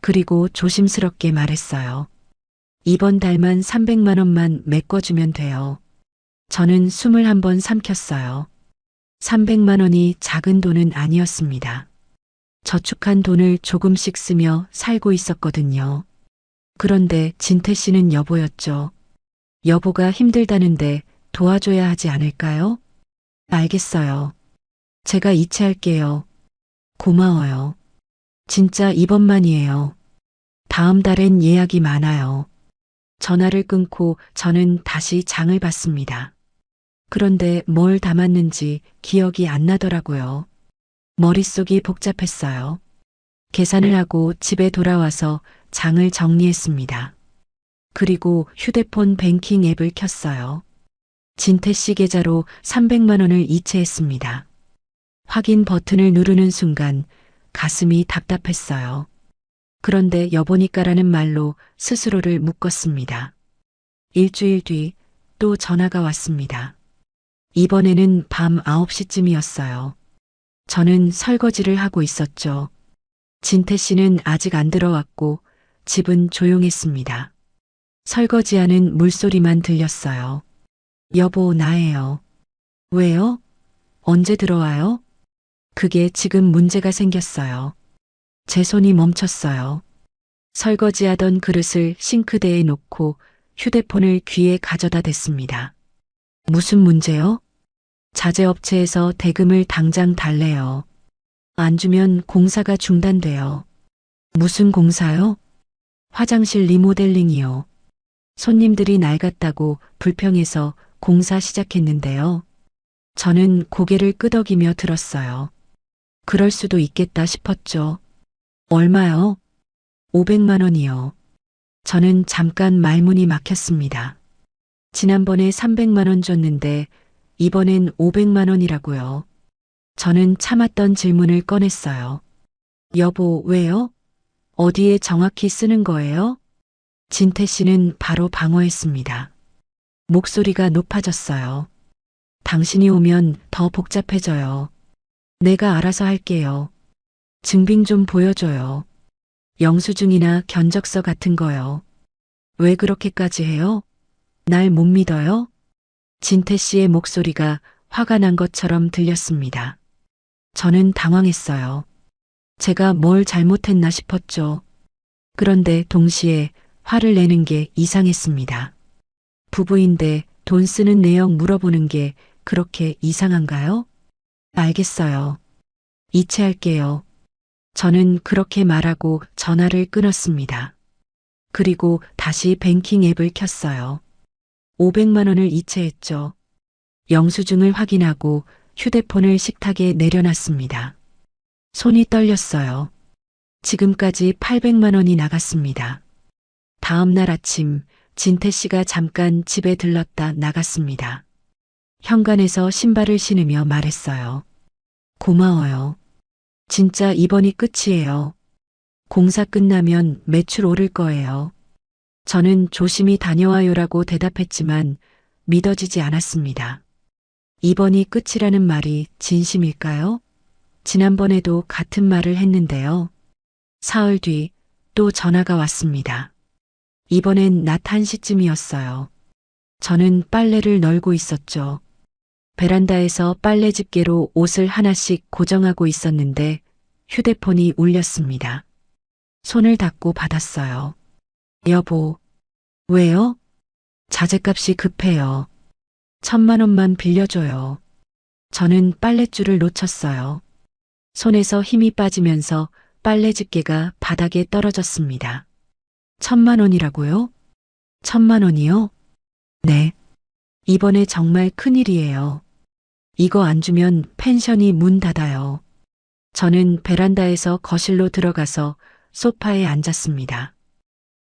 그리고 조심스럽게 말했어요. 이번 달만 300만 원만 메꿔주면 돼요. 저는 숨을 한번 삼켰어요. 300만 원이 작은 돈은 아니었습니다. 저축한 돈을 조금씩 쓰며 살고 있었거든요. 그런데 진태 씨는 여보였죠. 여보가 힘들다는데 도와줘야 하지 않을까요? 알겠어요. 제가 이체할게요. 고마워요. 진짜 이번만이에요. 다음 달엔 예약이 많아요. 전화를 끊고 저는 다시 장을 봤습니다. 그런데 뭘 담았는지 기억이 안 나더라고요. 머릿속이 복잡했어요. 계산을 하고 집에 돌아와서 장을 정리했습니다. 그리고 휴대폰 뱅킹 앱을 켰어요. 진태 씨 계좌로 300만 원을 이체했습니다. 확인 버튼을 누르는 순간 가슴이 답답했어요. 그런데 여보니까라는 말로 스스로를 묶었습니다. 일주일 뒤 또 전화가 왔습니다. 이번에는 밤 9시쯤이었어요. 저는 설거지를 하고 있었죠. 진태 씨는 아직 안 들어왔고 집은 조용했습니다. 설거지하는 물소리만 들렸어요. 여보, 나예요. 왜요? 언제 들어와요? 그게 지금 문제가 생겼어요. 제 손이 멈췄어요. 설거지하던 그릇을 싱크대에 놓고 휴대폰을 귀에 가져다 댔습니다. 무슨 문제요? 자재업체에서 대금을 당장 달래요. 안 주면 공사가 중단돼요. 무슨 공사요? 화장실 리모델링이요. 손님들이 낡았다고 불평해서 공사 시작했는데요. 저는 고개를 끄덕이며 들었어요. 그럴 수도 있겠다 싶었죠. 얼마요? 500만 원이요. 저는 잠깐 말문이 막혔습니다. 지난번에 300만 원 줬는데 이번엔 500만 원이라고요. 저는 참았던 질문을 꺼냈어요. 여보, 왜요? 어디에 정확히 쓰는 거예요? 진태 씨는 바로 방어했습니다. 목소리가 높아졌어요. 당신이 오면 더 복잡해져요. 내가 알아서 할게요. 증빙 좀 보여줘요. 영수증이나 견적서 같은 거요. 왜 그렇게까지 해요? 날 못 믿어요? 진태 씨의 목소리가 화가 난 것처럼 들렸습니다. 저는 당황했어요. 제가 뭘 잘못했나 싶었죠. 그런데 동시에 화를 내는 게 이상했습니다. 부부인데 돈 쓰는 내역 물어보는 게 그렇게 이상한가요? 알겠어요. 이체할게요. 저는 그렇게 말하고 전화를 끊었습니다. 그리고 다시 뱅킹 앱을 켰어요. 500만 원을 이체했죠. 영수증을 확인하고 휴대폰을 식탁에 내려놨습니다. 손이 떨렸어요. 지금까지 800만 원이 나갔습니다. 다음 날 아침 진태 씨가 잠깐 집에 들렀다 나갔습니다. 현관에서 신발을 신으며 말했어요. 고마워요. 진짜 이번이 끝이에요. 공사 끝나면 매출 오를 거예요. 저는 조심히 다녀와요라고 대답했지만 믿어지지 않았습니다. 이번이 끝이라는 말이 진심일까요? 지난번에도 같은 말을 했는데요. 사흘 뒤 또 전화가 왔습니다. 이번엔 낮 1시쯤이었어요. 저는 빨래를 널고 있었죠. 베란다에서 빨래 집게로 옷을 하나씩 고정하고 있었는데 휴대폰이 울렸습니다. 손을 닫고 받았어요. 여보. 왜요? 자재값이 급해요. 1,000만 원만 빌려줘요. 저는 빨랫줄을 놓쳤어요. 손에서 힘이 빠지면서 빨래 집게가 바닥에 떨어졌습니다. 1,000만 원이라고요? 1,000만 원이요? 네. 이번에 정말 큰일이에요. 이거 안 주면 펜션이 문 닫아요. 저는 베란다에서 거실로 들어가서 소파에 앉았습니다.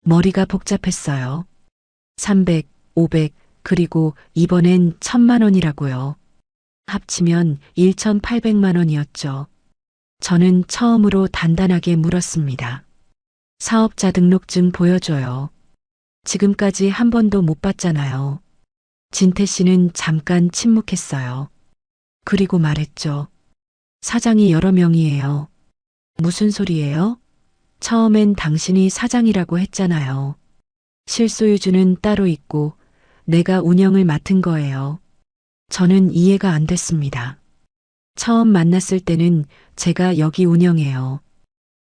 머리가 복잡했어요. 300, 500, 그리고 이번엔 1,000만 원이라고요. 합치면 1,800만 원이었죠. 저는 처음으로 단단하게 물었습니다. 사업자 등록증 보여줘요. 지금까지 한 번도 못 봤잖아요. 진태 씨는 잠깐 침묵했어요. 그리고 말했죠. 사장이 여러 명이에요. 무슨 소리예요? 처음엔 당신이 사장이라고 했잖아요. 실소유주는 따로 있고 내가 운영을 맡은 거예요. 저는 이해가 안 됐습니다. 처음 만났을 때는 제가 여기 운영해요.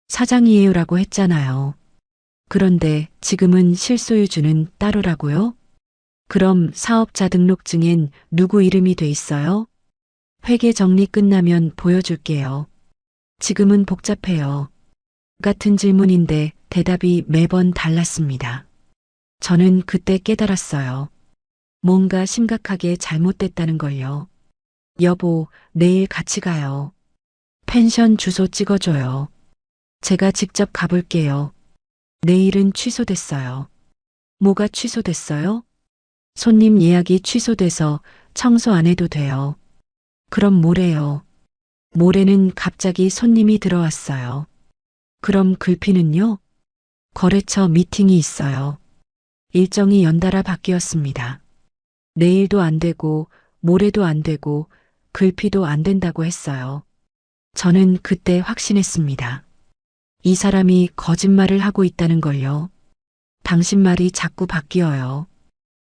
사장이에요라고 했잖아요. 그런데 지금은 실소유주는 따로라고요? 그럼 사업자 등록증엔 누구 이름이 돼 있어요? 회계 정리 끝나면 보여줄게요. 지금은 복잡해요. 같은 질문인데 대답이 매번 달랐습니다. 저는 그때 깨달았어요. 뭔가 심각하게 잘못됐다는 걸요. 여보, 내일 같이 가요. 펜션 주소 찍어줘요. 제가 직접 가볼게요. 내일은 취소됐어요. 뭐가 취소됐어요? 손님 예약이 취소돼서 청소 안 해도 돼요. 그럼 모레요. 모레는 갑자기 손님이 들어왔어요. 그럼 글피는요? 거래처 미팅이 있어요. 일정이 연달아 바뀌었습니다. 내일도 안 되고 모레도 안 되고 글피도 안 된다고 했어요. 저는 그때 확신했습니다. 이 사람이 거짓말을 하고 있다는 걸요. 당신 말이 자꾸 바뀌어요.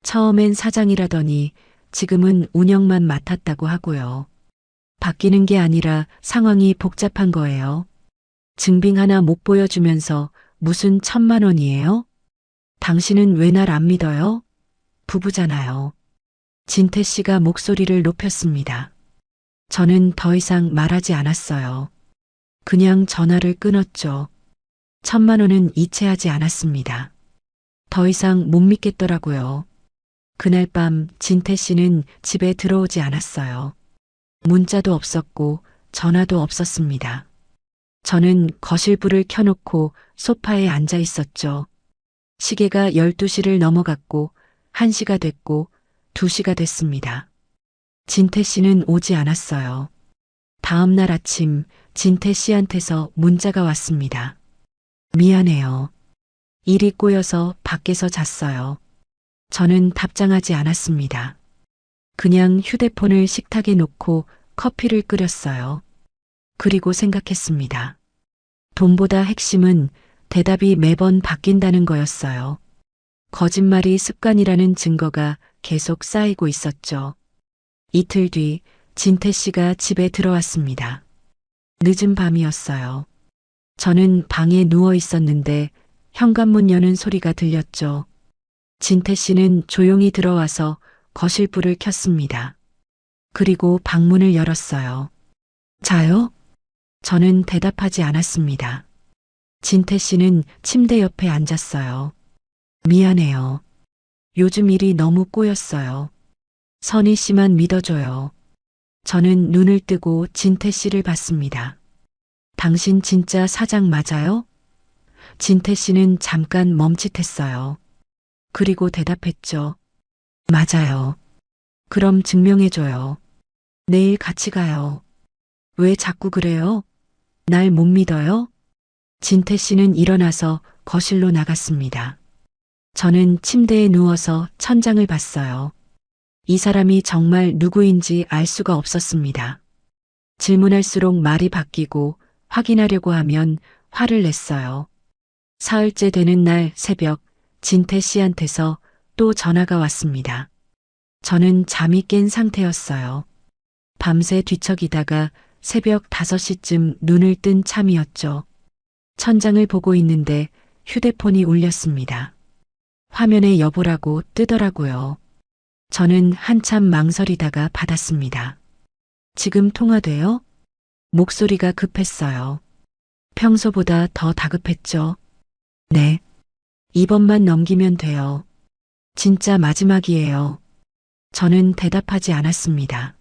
처음엔 사장이라더니 지금은 운영만 맡았다고 하고요. 바뀌는 게 아니라 상황이 복잡한 거예요. 증빙 하나 못 보여주면서 무슨 1,000만 원이에요? 당신은 왜 날 안 믿어요? 부부잖아요. 진태 씨가 목소리를 높였습니다. 저는 더 이상 말하지 않았어요. 그냥 전화를 끊었죠. 1,000만 원은 이체하지 않았습니다. 더 이상 못 믿겠더라고요. 그날 밤 진태 씨는 집에 들어오지 않았어요. 문자도 없었고 전화도 없었습니다. 저는 거실 불을 켜놓고 소파에 앉아 있었죠. 시계가 12시를 넘어갔고 1시가 됐고 2시가 됐습니다. 진태 씨는 오지 않았어요. 다음 날 아침 진태 씨한테서 문자가 왔습니다. 미안해요. 일이 꼬여서 밖에서 잤어요. 저는 답장하지 않았습니다. 그냥 휴대폰을 식탁에 놓고 커피를 끓였어요. 그리고 생각했습니다. 돈보다 핵심은 대답이 매번 바뀐다는 거였어요. 거짓말이 습관이라는 증거가 계속 쌓이고 있었죠. 이틀 뒤 진태 씨가 집에 들어왔습니다. 늦은 밤이었어요. 저는 방에 누워 있었는데 현관문 여는 소리가 들렸죠. 진태 씨는 조용히 들어와서 거실 불을 켰습니다. 그리고 방문을 열었어요. 자요? 저는 대답하지 않았습니다. 진태 씨는 침대 옆에 앉았어요. 미안해요. 요즘 일이 너무 꼬였어요. 선희 씨만 믿어줘요. 저는 눈을 뜨고 진태 씨를 봤습니다. 당신 진짜 사장 맞아요? 진태 씨는 잠깐 멈칫했어요. 그리고 대답했죠. 맞아요. 그럼 증명해줘요. 내일 같이 가요. 왜 자꾸 그래요? 날 못 믿어요? 진태 씨는 일어나서 거실로 나갔습니다. 저는 침대에 누워서 천장을 봤어요. 이 사람이 정말 누구인지 알 수가 없었습니다. 질문할수록 말이 바뀌고 확인하려고 하면 화를 냈어요. 사흘째 되는 날 새벽 진태 씨한테서 또 전화가 왔습니다. 저는 잠이 깬 상태였어요. 밤새 뒤척이다가 새벽 5시쯤 눈을 뜬 참이었죠. 천장을 보고 있는데 휴대폰이 울렸습니다. 화면에 여보라고 뜨더라고요. 저는 한참 망설이다가 받았습니다. 지금 통화돼요? 목소리가 급했어요. 평소보다 더 다급했죠. 네. 이번만 넘기면 돼요. 진짜 마지막이에요. 저는 대답하지 않았습니다.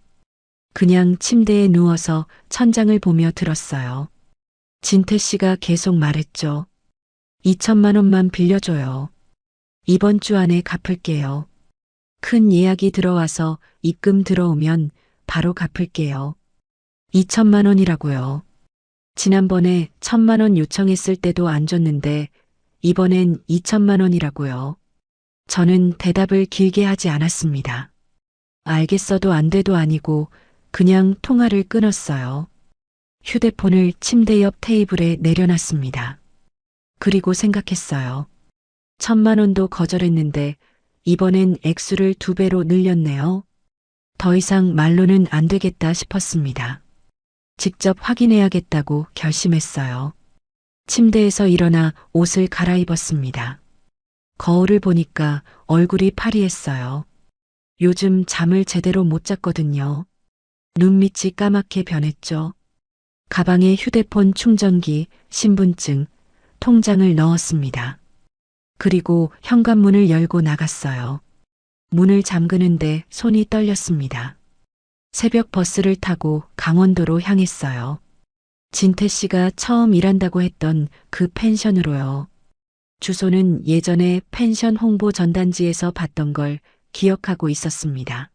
그냥 침대에 누워서 천장을 보며 들었어요. 진태 씨가 계속 말했죠. 2,000만 원만 빌려줘요. 이번 주 안에 갚을게요. 큰 예약이 들어와서 입금 들어오면 바로 갚을게요. 2,000만 원이라고요. 지난번에 1,000만 원 요청했을 때도 안 줬는데 이번엔 2,000만 원이라고요. 저는 대답을 길게 하지 않았습니다. 알겠어도 안 돼도 아니고 그냥 통화를 끊었어요. 휴대폰을 침대 옆 테이블에 내려놨습니다. 그리고 생각했어요. 1,000만 원도 거절했는데 이번엔 액수를 2배로 늘렸네요. 더 이상 말로는 안 되겠다 싶었습니다. 직접 확인해야겠다고 결심했어요. 침대에서 일어나 옷을 갈아입었습니다. 거울을 보니까 얼굴이 파리했어요. 요즘 잠을 제대로 못 잤거든요. 눈밑이 까맣게 변했죠. 가방에 휴대폰 충전기, 신분증, 통장을 넣었습니다. 그리고 현관문을 열고 나갔어요. 문을 잠그는데 손이 떨렸습니다. 새벽 버스를 타고 강원도로 향했어요. 진태 씨가 처음 일한다고 했던 그 펜션으로요. 주소는 예전에 펜션 홍보 전단지에서 봤던 걸 기억하고 있었습니다.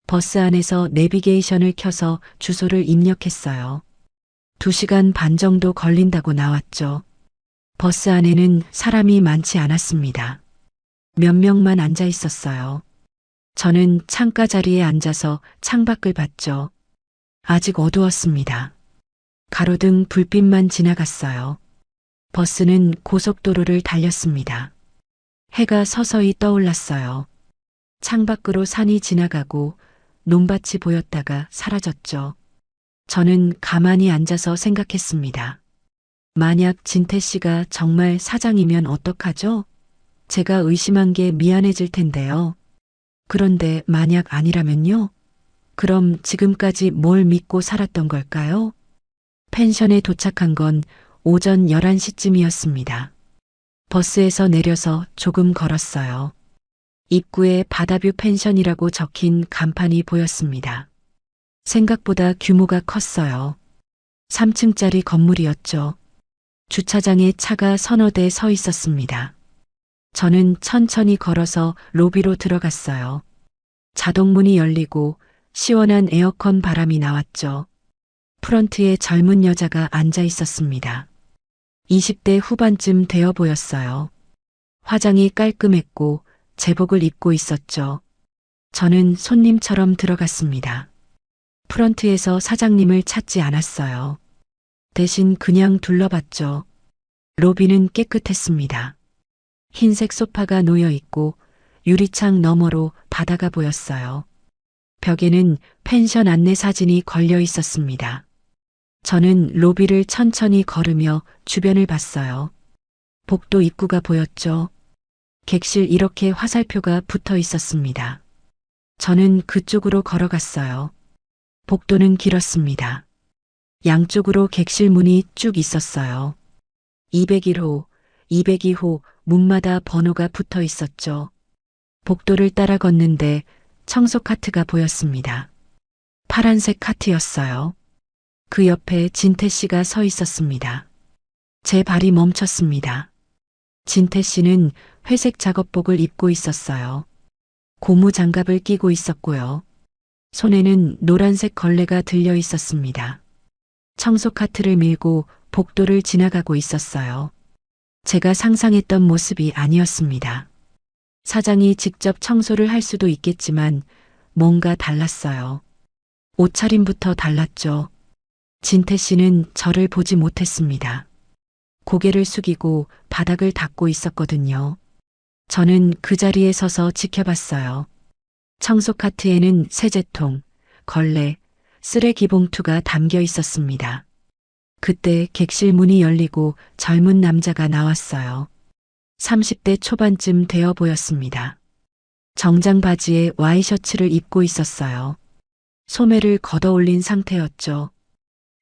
버스 안에서 내비게이션을 켜서 주소를 입력했어요. 2시간 반 정도 걸린다고 나왔죠. 버스 안에는 사람이 많지 않았습니다. 몇 명만 앉아 있었어요. 저는 창가 자리에 앉아서 창밖을 봤죠. 아직 어두웠습니다. 가로등 불빛만 지나갔어요. 버스는 고속도로를 달렸습니다. 해가 서서히 떠올랐어요. 창밖으로 산이 지나가고 논밭이 보였다가 사라졌죠. 저는 가만히 앉아서 생각했습니다. 만약 진태 씨가 정말 사장이면 어떡하죠? 제가 의심한 게 미안해질 텐데요. 그런데 만약 아니라면요? 그럼 지금까지 뭘 믿고 살았던 걸까요? 펜션에 도착한 건 오전 11시쯤이었습니다. 버스에서 내려서 조금 걸었어요. 입구에 바다뷰 펜션이라고 적힌 간판이 보였습니다. 생각보다 규모가 컸어요. 3층짜리 건물이었죠. 주차장에 차가 서너 대 서 있었습니다. 저는 천천히 걸어서 로비로 들어갔어요. 자동문이 열리고 시원한 에어컨 바람이 나왔죠. 프런트에 젊은 여자가 앉아 있었습니다. 20대 후반쯤 되어 보였어요. 화장이 깔끔했고 제복을 입고 있었죠. 저는 손님처럼 들어갔습니다. 프런트에서 사장님을 찾지 않았어요. 대신 그냥 둘러봤죠. 로비는 깨끗했습니다. 흰색 소파가 놓여 있고 유리창 너머로 바다가 보였어요. 벽에는 펜션 안내 사진이 걸려 있었습니다. 저는 로비를 천천히 걸으며 주변을 봤어요. 복도 입구가 보였죠. 객실 이렇게 화살표가 붙어 있었습니다. 저는 그쪽으로 걸어갔어요. 복도는 길었습니다. 양쪽으로 객실 문이 쭉 있었어요. 201호, 202호 문마다 번호가 붙어 있었죠. 복도를 따라 걷는데 청소 카트가 보였습니다. 파란색 카트였어요. 그 옆에 진태 씨가 서 있었습니다. 제 발이 멈췄습니다. 진태 씨는 회색 작업복을 입고 있었어요. 고무 장갑을 끼고 있었고요. 손에는 노란색 걸레가 들려 있었습니다. 청소 카트를 밀고 복도를 지나가고 있었어요. 제가 상상했던 모습이 아니었습니다. 사장이 직접 청소를 할 수도 있겠지만 뭔가 달랐어요. 옷차림부터 달랐죠. 진태 씨는 저를 보지 못했습니다. 고개를 숙이고 바닥을 닦고 있었거든요. 저는 그 자리에 서서 지켜봤어요. 청소 카트에는 세제통, 걸레, 쓰레기 봉투가 담겨 있었습니다. 그때 객실 문이 열리고 젊은 남자가 나왔어요. 30대 초반쯤 되어 보였습니다. 정장 바지에 와이셔츠를 입고 있었어요. 소매를 걷어올린 상태였죠.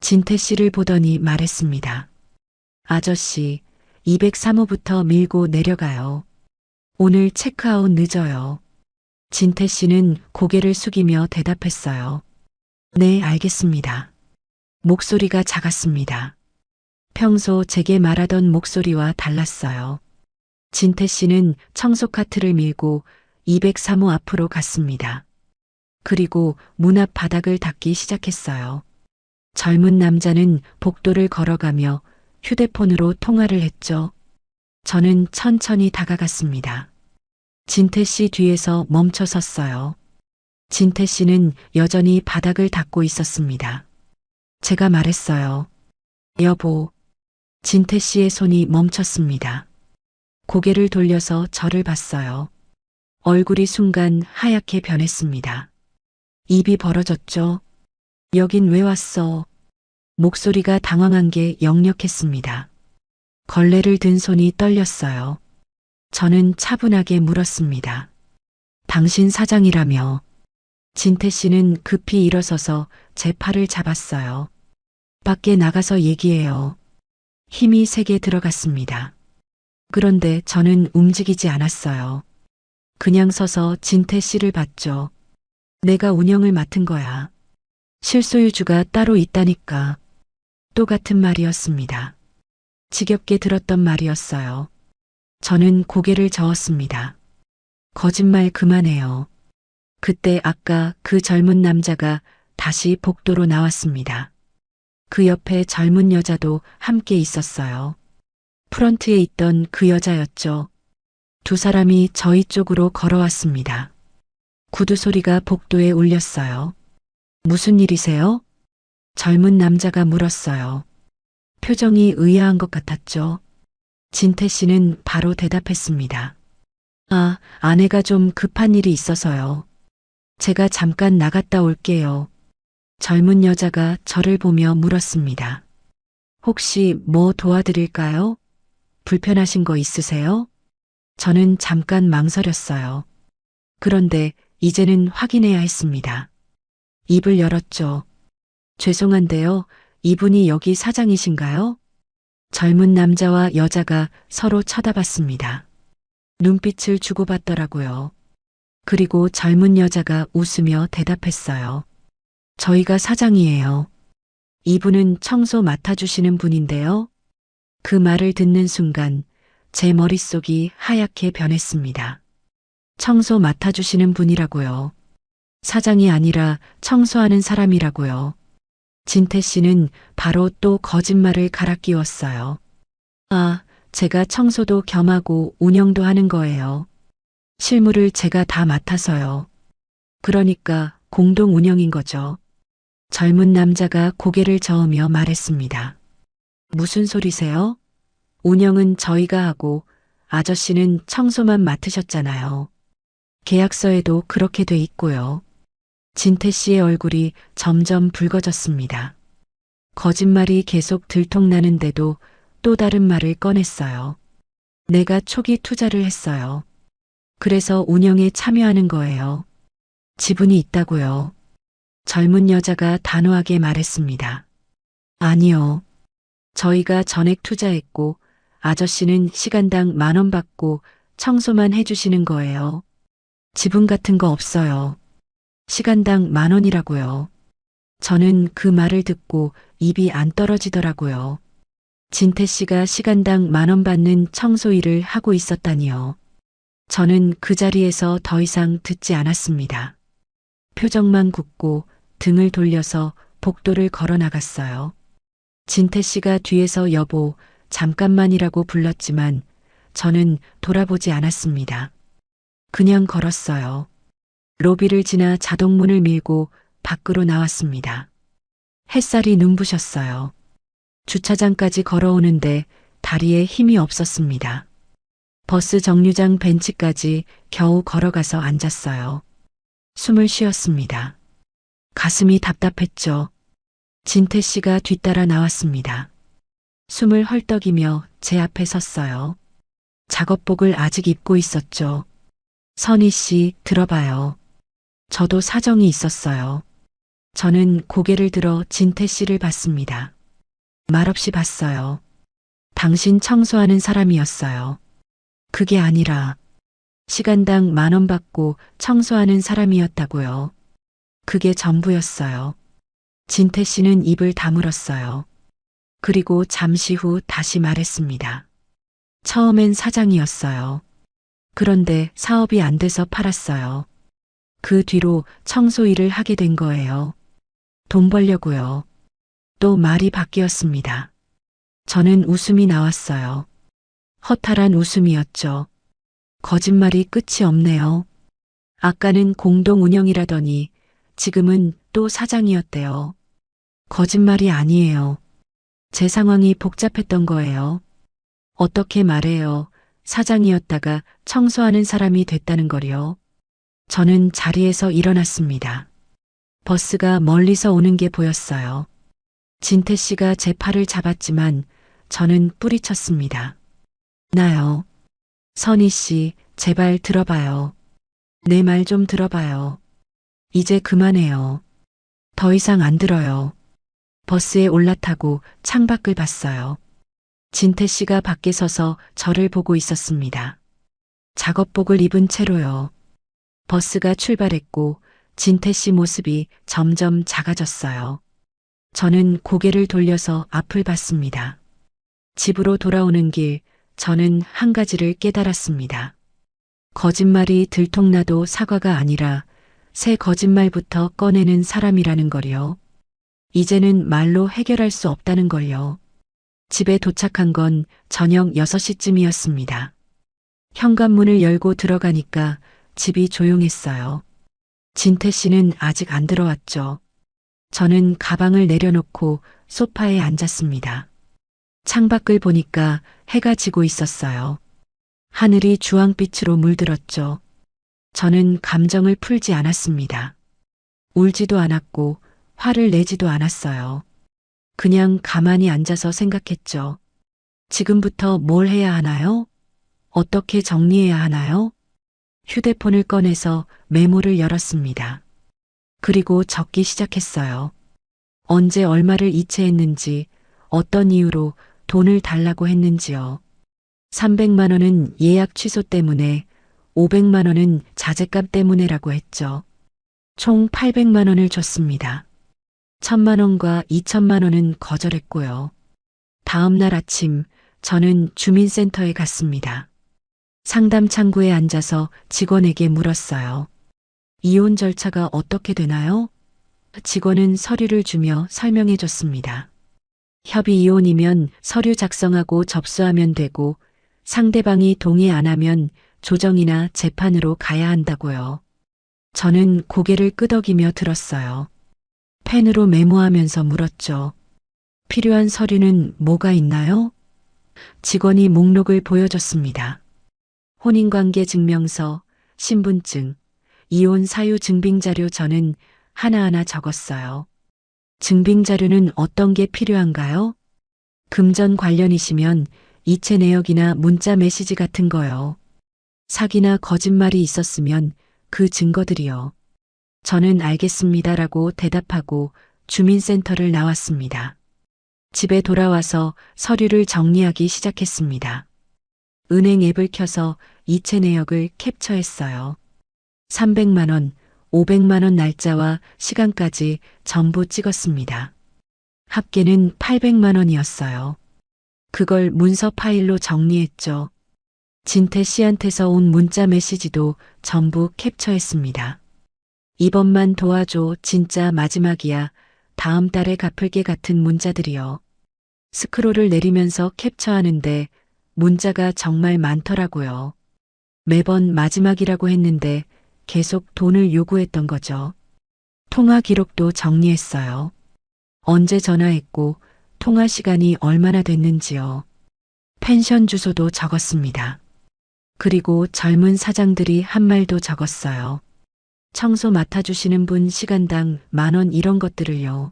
진태 씨를 보더니 말했습니다. 아저씨, 203호부터 밀고 내려가요. 오늘 체크아웃 늦어요. 진태 씨는 고개를 숙이며 대답했어요. 네, 알겠습니다. 목소리가 작았습니다. 평소 제게 말하던 목소리와 달랐어요. 진태 씨는 청소 카트를 밀고 203호 앞으로 갔습니다. 그리고 문 앞 바닥을 닦기 시작했어요. 젊은 남자는 복도를 걸어가며 휴대폰으로 통화를 했죠. 저는 천천히 다가갔습니다. 진태 씨 뒤에서 멈춰 섰어요. 진태 씨는 여전히 바닥을 닦고 있었습니다. 제가 말했어요. 여보. 진태 씨의 손이 멈췄습니다. 고개를 돌려서 저를 봤어요. 얼굴이 순간 하얗게 변했습니다. 입이 벌어졌죠. 여긴 왜 왔어? 목소리가 당황한 게 역력했습니다. 걸레를 든 손이 떨렸어요. 저는 차분하게 물었습니다. 당신 사장이라며. 진태 씨는 급히 일어서서 제 팔을 잡았어요. 밖에 나가서 얘기해요. 힘이 세게 들어갔습니다. 그런데 저는 움직이지 않았어요. 그냥 서서 진태 씨를 봤죠. 내가 운영을 맡은 거야. 실소유주가 따로 있다니까. 똑같은 말이었습니다. 지겹게 들었던 말이었어요. 저는 고개를 저었습니다. 거짓말 그만해요. 그때 아까 그 젊은 남자가 다시 복도로 나왔습니다. 그 옆에 젊은 여자도 함께 있었어요. 프런트에 있던 그 여자였죠. 두 사람이 저희 쪽으로 걸어왔습니다. 구두 소리가 복도에 울렸어요. 무슨 일이세요? 젊은 남자가 물었어요. 표정이 의아한 것 같았죠. 진태 씨는 바로 대답했습니다. 아, 아내가 좀 급한 일이 있어서요. 제가 잠깐 나갔다 올게요. 젊은 여자가 저를 보며 물었습니다. 혹시 뭐 도와드릴까요? 불편하신 거 있으세요? 저는 잠깐 망설였어요. 그런데 이제는 확인해야 했습니다. 입을 열었죠. 죄송한데요. 이분이 여기 사장이신가요? 젊은 남자와 여자가 서로 쳐다봤습니다. 눈빛을 주고받더라고요. 그리고 젊은 여자가 웃으며 대답했어요. 저희가 사장이에요. 이분은 청소 맡아주시는 분인데요. 그 말을 듣는 순간 제 머릿속이 하얗게 변했습니다. 청소 맡아주시는 분이라고요. 사장이 아니라 청소하는 사람이라고요. 진태 씨는 바로 또 거짓말을 갈아 끼웠어요. 아, 제가 청소도 겸하고 운영도 하는 거예요. 실무를 제가 다 맡아서요. 그러니까 공동 운영인 거죠. 젊은 남자가 고개를 저으며 말했습니다. 무슨 소리세요? 운영은 저희가 하고 아저씨는 청소만 맡으셨잖아요. 계약서에도 그렇게 돼 있고요. 진태 씨의 얼굴이 점점 붉어졌습니다. 거짓말이 계속 들통나는데도 또 다른 말을 꺼냈어요. 내가 초기 투자를 했어요. 그래서 운영에 참여하는 거예요. 지분이 있다고요. 젊은 여자가 단호하게 말했습니다. 아니요. 저희가 전액 투자했고 아저씨는 시간당 10,000원 받고 청소만 해주시는 거예요. 지분 같은 거 없어요. 시간당 10,000원이라고요. 저는 그 말을 듣고 입이 안 떨어지더라고요. 진태 씨가 시간당 10,000원 받는 청소 일을 하고 있었다니요. 저는 그 자리에서 더 이상 듣지 않았습니다. 표정만 굳고 등을 돌려서 복도를 걸어 나갔어요. 진태 씨가 뒤에서 여보, 잠깐만이라고 불렀지만 저는 돌아보지 않았습니다. 그냥 걸었어요. 로비를 지나 자동문을 밀고 밖으로 나왔습니다. 햇살이 눈부셨어요. 주차장까지 걸어오는데 다리에 힘이 없었습니다. 버스 정류장 벤치까지 겨우 걸어가서 앉았어요. 숨을 쉬었습니다. 가슴이 답답했죠. 진태 씨가 뒤따라 나왔습니다. 숨을 헐떡이며 제 앞에 섰어요. 작업복을 아직 입고 있었죠. 선희 씨, 들어봐요. 저도 사정이 있었어요. 저는 고개를 들어 진태 씨를 봤습니다. 말없이 봤어요. 당신 청소하는 사람이었어요. 그게 아니라 시간당 10,000원 받고 청소하는 사람이었다고요. 그게 전부였어요. 진태 씨는 입을 다물었어요. 그리고 잠시 후 다시 말했습니다. 처음엔 사장이었어요. 그런데 사업이 안 돼서 팔았어요. 그 뒤로 청소 일을 하게 된 거예요. 돈 벌려고요. 또 말이 바뀌었습니다. 저는 웃음이 나왔어요. 허탈한 웃음이었죠. 거짓말이 끝이 없네요. 아까는 공동 운영이라더니 지금은 또 사장이었대요. 거짓말이 아니에요. 제 상황이 복잡했던 거예요. 어떻게 말해요. 사장이었다가 청소하는 사람이 됐다는 거리요. 저는 자리에서 일어났습니다. 버스가 멀리서 오는 게 보였어요. 진태 씨가 제 팔을 잡았지만 저는 뿌리쳤습니다. 나요. 선희 씨, 제발 들어봐요. 내 말 좀 들어봐요. 이제 그만해요. 더 이상 안 들어요. 버스에 올라타고 창밖을 봤어요. 진태 씨가 밖에 서서 저를 보고 있었습니다. 작업복을 입은 채로요. 버스가 출발했고 진태 씨 모습이 점점 작아졌어요. 저는 고개를 돌려서 앞을 봤습니다. 집으로 돌아오는 길, 저는 한 가지를 깨달았습니다. 거짓말이 들통나도 사과가 아니라 새 거짓말부터 꺼내는 사람이라는 걸요. 이제는 말로 해결할 수 없다는 걸요. 집에 도착한 건 저녁 6시쯤이었습니다. 현관문을 열고 들어가니까 집이 조용했어요. 진태 씨는 아직 안 들어왔죠. 저는 가방을 내려놓고 소파에 앉았습니다. 창밖을 보니까 해가 지고 있었어요. 하늘이 주황빛으로 물들었죠. 저는 감정을 풀지 않았습니다. 울지도 않았고 화를 내지도 않았어요. 그냥 가만히 앉아서 생각했죠. 지금부터 뭘 해야 하나요? 어떻게 정리해야 하나요? 휴대폰을 꺼내서 메모를 열었습니다. 그리고 적기 시작했어요. 언제 얼마를 이체했는지, 어떤 이유로 돈을 달라고 했는지요. 300만 원은 예약 취소 때문에, 500만 원은 자재값 때문에라고 했죠. 총 800만 원을 줬습니다. 1000만 원과 2000만 원은 거절했고요. 다음 날 아침 저는 주민센터에 갔습니다. 상담 창구에 앉아서 직원에게 물었어요. 이혼 절차가 어떻게 되나요? 직원은 서류를 주며 설명해 줬습니다. 협의 이혼이면 서류 작성하고 접수하면 되고 상대방이 동의 안 하면 조정이나 재판으로 가야 한다고요. 저는 고개를 끄덕이며 들었어요. 펜으로 메모하면서 물었죠. 필요한 서류는 뭐가 있나요? 직원이 목록을 보여줬습니다. 혼인관계 증명서, 신분증, 이혼 사유 증빙자료. 저는 하나하나 적었어요. 증빙자료는 어떤 게 필요한가요? 금전 관련이시면 이체 내역이나 문자 메시지 같은 거요. 사기나 거짓말이 있었으면 그 증거들이요. 저는 알겠습니다라고 대답하고 주민센터를 나왔습니다. 집에 돌아와서 서류를 정리하기 시작했습니다. 은행 앱을 켜서 이체 내역을 캡처했어요. 300만 원, 500만 원 날짜와 시간까지 전부 찍었습니다. 합계는 800만 원이었어요. 그걸 문서 파일로 정리했죠. 진태 씨한테서 온 문자 메시지도 전부 캡처했습니다. 이번만 도와줘, 진짜 마지막이야, 다음 달에 갚을게 같은 문자들이요. 스크롤을 내리면서 캡처하는데 문자가 정말 많더라고요. 매번 마지막이라고 했는데 계속 돈을 요구했던 거죠. 통화 기록도 정리했어요. 언제 전화했고 통화 시간이 얼마나 됐는지요. 펜션 주소도 적었습니다. 그리고 젊은 사장들이 한 말도 적었어요. 청소 맡아주시는 분 시간당 10,000원 이런 것들을요.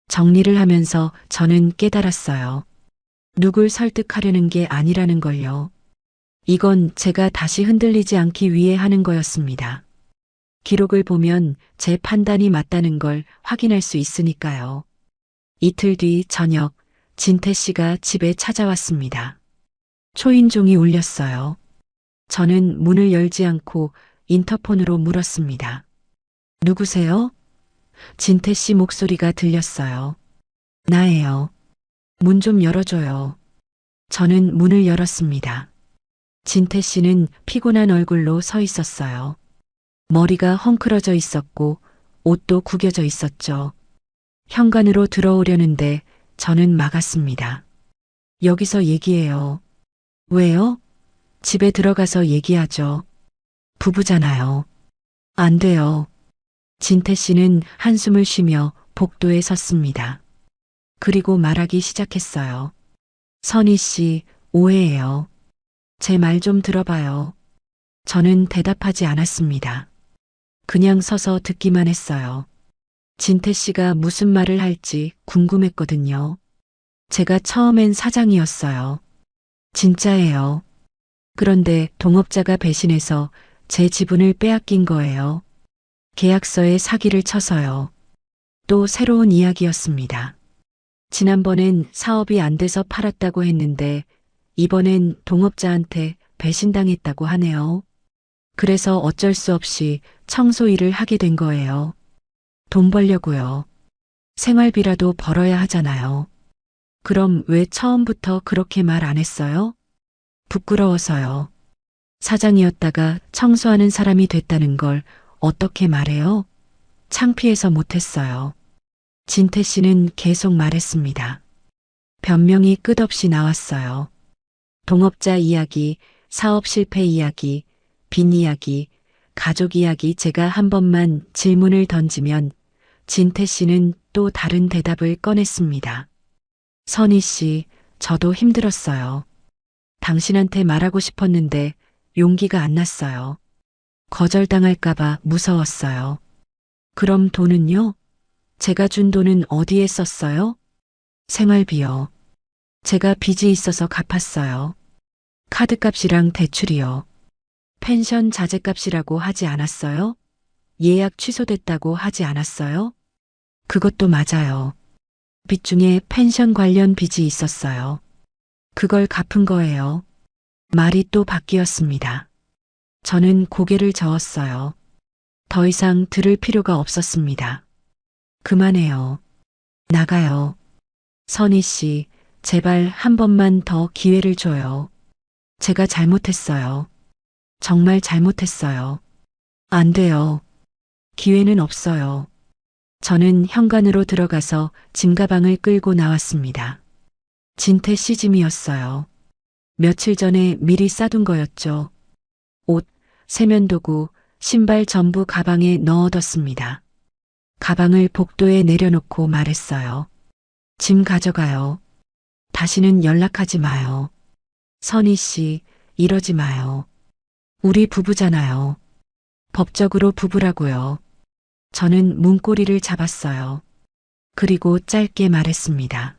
정리를 하면서 저는 깨달았어요. 누굴 설득하려는 게 아니라는 걸요. 이건 제가 다시 흔들리지 않기 위해 하는 거였습니다. 기록을 보면 제 판단이 맞다는 걸 확인할 수 있으니까요. 이틀 뒤 저녁, 진태 씨가 집에 찾아왔습니다. 초인종이 울렸어요. 저는 문을 열지 않고 인터폰으로 물었습니다. 누구세요? 진태 씨 목소리가 들렸어요. 나예요. 문 좀 열어줘요. 저는 문을 열었습니다. 진태 씨는 피곤한 얼굴로 서 있었어요. 머리가 헝클어져 있었고 옷도 구겨져 있었죠. 현관으로 들어오려는데 저는 막았습니다. 여기서 얘기해요. 왜요? 집에 들어가서 얘기하죠. 부부잖아요. 안 돼요. 진태 씨는 한숨을 쉬며 복도에 섰습니다. 그리고 말하기 시작했어요. 선희 씨, 오해예요. 제 말 좀 들어봐요. 저는 대답하지 않았습니다. 그냥 서서 듣기만 했어요. 진태 씨가 무슨 말을 할지 궁금했거든요. 제가 처음엔 사장이었어요. 진짜예요. 그런데 동업자가 배신해서 제 지분을 빼앗긴 거예요. 계약서에 사기를 쳐서요. 또 새로운 이야기였습니다. 지난번엔 사업이 안 돼서 팔았다고 했는데 이번엔 동업자한테 배신당했다고 하네요. 그래서 어쩔 수 없이 청소 일을 하게 된 거예요. 돈 벌려고요. 생활비라도 벌어야 하잖아요. 그럼 왜 처음부터 그렇게 말 안 했어요? 부끄러워서요. 사장이었다가 청소하는 사람이 됐다는 걸 어떻게 말해요? 창피해서 못했어요. 진태 씨는 계속 말했습니다. 변명이 끝없이 나왔어요. 동업자 이야기, 사업 실패 이야기, 빚 이야기, 가족 이야기. 제가 한 번만 질문을 던지면 진태 씨는 또 다른 대답을 꺼냈습니다. 선희 씨, 저도 힘들었어요. 당신한테 말하고 싶었는데 용기가 안 났어요. 거절당할까봐 무서웠어요. 그럼 돈은요? 제가 준 돈은 어디에 썼어요? 생활비요. 제가 빚이 있어서 갚았어요. 카드값이랑 대출이요. 펜션 자재값이라고 하지 않았어요? 예약 취소됐다고 하지 않았어요? 그것도 맞아요. 빚 중에 펜션 관련 빚이 있었어요. 그걸 갚은 거예요. 말이 또 바뀌었습니다. 저는 고개를 저었어요. 더 이상 들을 필요가 없었습니다. 그만해요. 나가요. 선희 씨, 제발 한 번만 더 기회를 줘요. 제가 잘못했어요. 정말 잘못했어요. 안 돼요. 기회는 없어요. 저는 현관으로 들어가서 짐가방을 끌고 나왔습니다. 진태 씨 짐이었어요. 며칠 전에 미리 싸둔 거였죠. 옷, 세면도구, 신발 전부 가방에 넣어뒀습니다. 가방을 복도에 내려놓고 말했어요. 짐 가져가요. 다시는 연락하지 마요. 선희 씨, 이러지 마요. 우리 부부잖아요. 법적으로 부부라고요. 저는 문고리를 잡았어요. 그리고 짧게 말했습니다.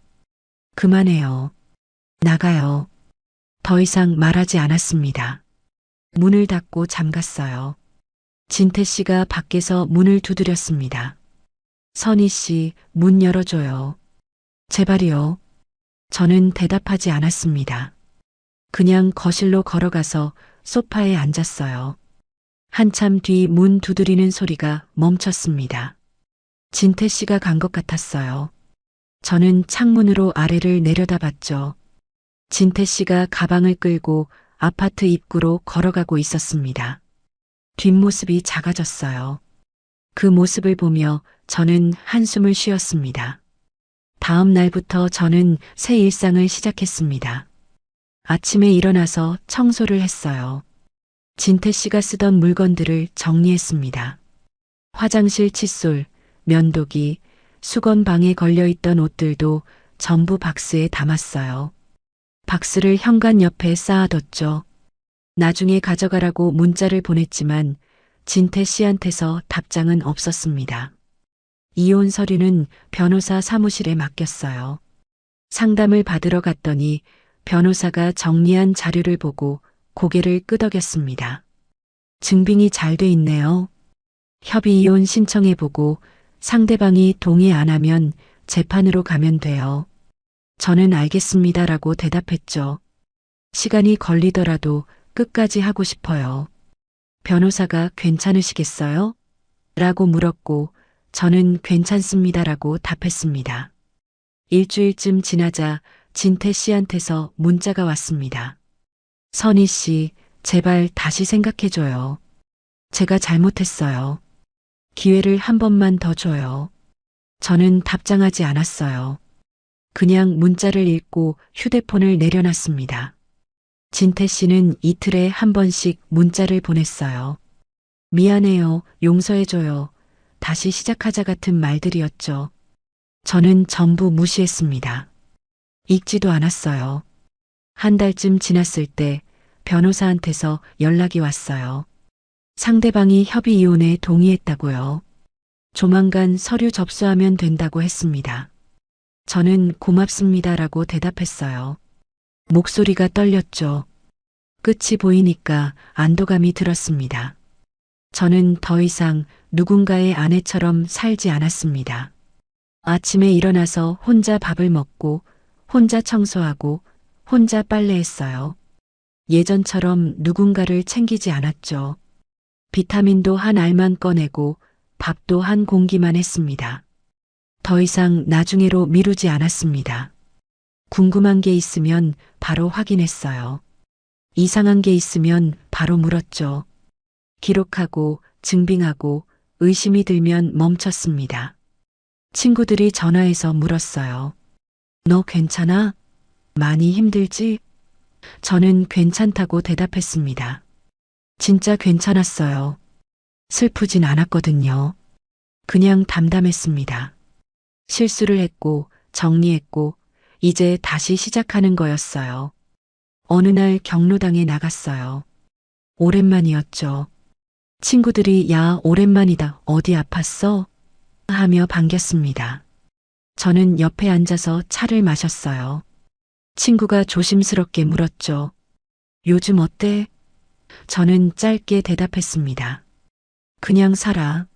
그만해요. 나가요. 더 이상 말하지 않았습니다. 문을 닫고 잠갔어요. 진태 씨가 밖에서 문을 두드렸습니다. 선희 씨, 문 열어줘요. 제발이요. 저는 대답하지 않았습니다. 그냥 거실로 걸어가서 소파에 앉았어요. 한참 뒤 문 두드리는 소리가 멈췄습니다. 진태 씨가 간 것 같았어요. 저는 창문으로 아래를 내려다봤죠. 진태 씨가 가방을 끌고 아파트 입구로 걸어가고 있었습니다. 뒷모습이 작아졌어요. 그 모습을 보며 저는 한숨을 쉬었습니다. 다음 날부터 저는 새 일상을 시작했습니다. 아침에 일어나서 청소를 했어요. 진태 씨가 쓰던 물건들을 정리했습니다. 화장실 칫솔, 면도기, 수건방에 걸려있던 옷들도 전부 박스에 담았어요. 박스를 현관 옆에 쌓아뒀죠. 나중에 가져가라고 문자를 보냈지만 진태 씨한테서 답장은 없었습니다. 이혼 서류는 변호사 사무실에 맡겼어요. 상담을 받으러 갔더니 변호사가 정리한 자료를 보고 고개를 끄덕였습니다. 증빙이 잘 돼 있네요. 협의 이혼 신청해보고 상대방이 동의 안 하면 재판으로 가면 돼요. 저는 알겠습니다라고 대답했죠. 시간이 걸리더라도 끝까지 하고 싶어요. 변호사가 괜찮으시겠어요? 라고 물었고 저는 괜찮습니다라고 답했습니다. 일주일쯤 지나자 진태 씨한테서 문자가 왔습니다. 선희 씨, 제발 다시 생각해줘요. 제가 잘못했어요. 기회를 한 번만 더 줘요. 저는 답장하지 않았어요. 그냥 문자를 읽고 휴대폰을 내려놨습니다. 진태 씨는 이틀에 한 번씩 문자를 보냈어요. 미안해요, 용서해줘요, 다시 시작하자 같은 말들이었죠. 저는 전부 무시했습니다. 읽지도 않았어요. 한 달쯤 지났을 때 변호사한테서 연락이 왔어요. 상대방이 협의 이혼에 동의했다고요. 조만간 서류 접수하면 된다고 했습니다. 저는 고맙습니다라고 대답했어요. 목소리가 떨렸죠. 끝이 보이니까 안도감이 들었습니다. 저는 더 이상 누군가의 아내처럼 살지 않았습니다. 아침에 일어나서 혼자 밥을 먹고, 혼자 청소하고, 혼자 빨래했어요. 예전처럼 누군가를 챙기지 않았죠. 비타민도 한 알만 꺼내고, 밥도 한 공기만 했습니다. 더 이상 나중에로 미루지 않았습니다. 궁금한 게 있으면 바로 확인했어요. 이상한 게 있으면 바로 물었죠. 기록하고 증빙하고 의심이 들면 멈췄습니다. 친구들이 전화해서 물었어요. 너 괜찮아? 많이 힘들지? 저는 괜찮다고 대답했습니다. 진짜 괜찮았어요. 슬프진 않았거든요. 그냥 담담했습니다. 실수를 했고 정리했고 이제 다시 시작하는 거였어요. 어느 날 경로당에 나갔어요. 오랜만이었죠. 친구들이 야, 오랜만이다. 어디 아팠어? 하며 반겼습니다. 저는 옆에 앉아서 차를 마셨어요. 친구가 조심스럽게 물었죠. 요즘 어때? 저는 짧게 대답했습니다. 그냥 살아.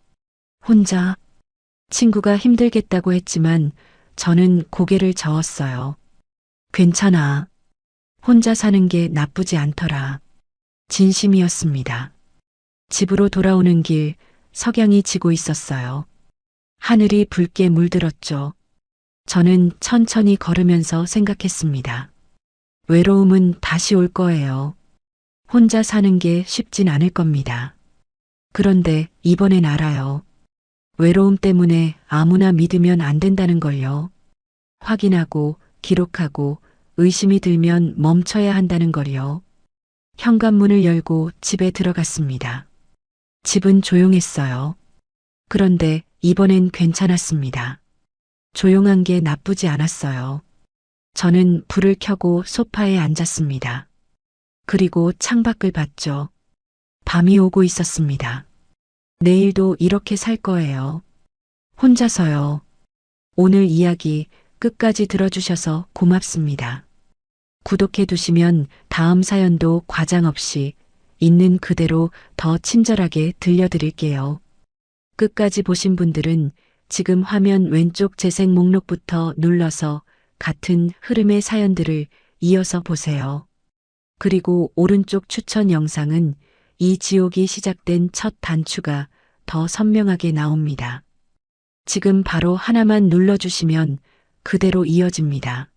혼자. 친구가 힘들겠다고 했지만 저는 고개를 저었어요. 괜찮아. 혼자 사는 게 나쁘지 않더라. 진심이었습니다. 집으로 돌아오는 길 석양이 지고 있었어요. 하늘이 붉게 물들었죠. 저는 천천히 걸으면서 생각했습니다. 외로움은 다시 올 거예요. 혼자 사는 게 쉽진 않을 겁니다. 그런데 이번엔 알아요. 외로움 때문에 아무나 믿으면 안 된다는 걸요. 확인하고 기록하고 의심이 들면 멈춰야 한다는 걸요. 현관문을 열고 집에 들어갔습니다. 집은 조용했어요. 그런데 이번엔 괜찮았습니다. 조용한 게 나쁘지 않았어요. 저는 불을 켜고 소파에 앉았습니다. 그리고 창밖을 봤죠. 밤이 오고 있었습니다. 내일도 이렇게 살 거예요. 혼자서요. 오늘 이야기 끝까지 들어주셔서 고맙습니다. 구독해 두시면 다음 사연도 과장 없이 있는 그대로 더 친절하게 들려드릴게요. 끝까지 보신 분들은 지금 화면 왼쪽 재생 목록부터 눌러서 같은 흐름의 사연들을 이어서 보세요. 그리고 오른쪽 추천 영상은 이 지옥이 시작된 첫 단추가 더 선명하게 나옵니다. 지금 바로 하나만 눌러주시면 그대로 이어집니다.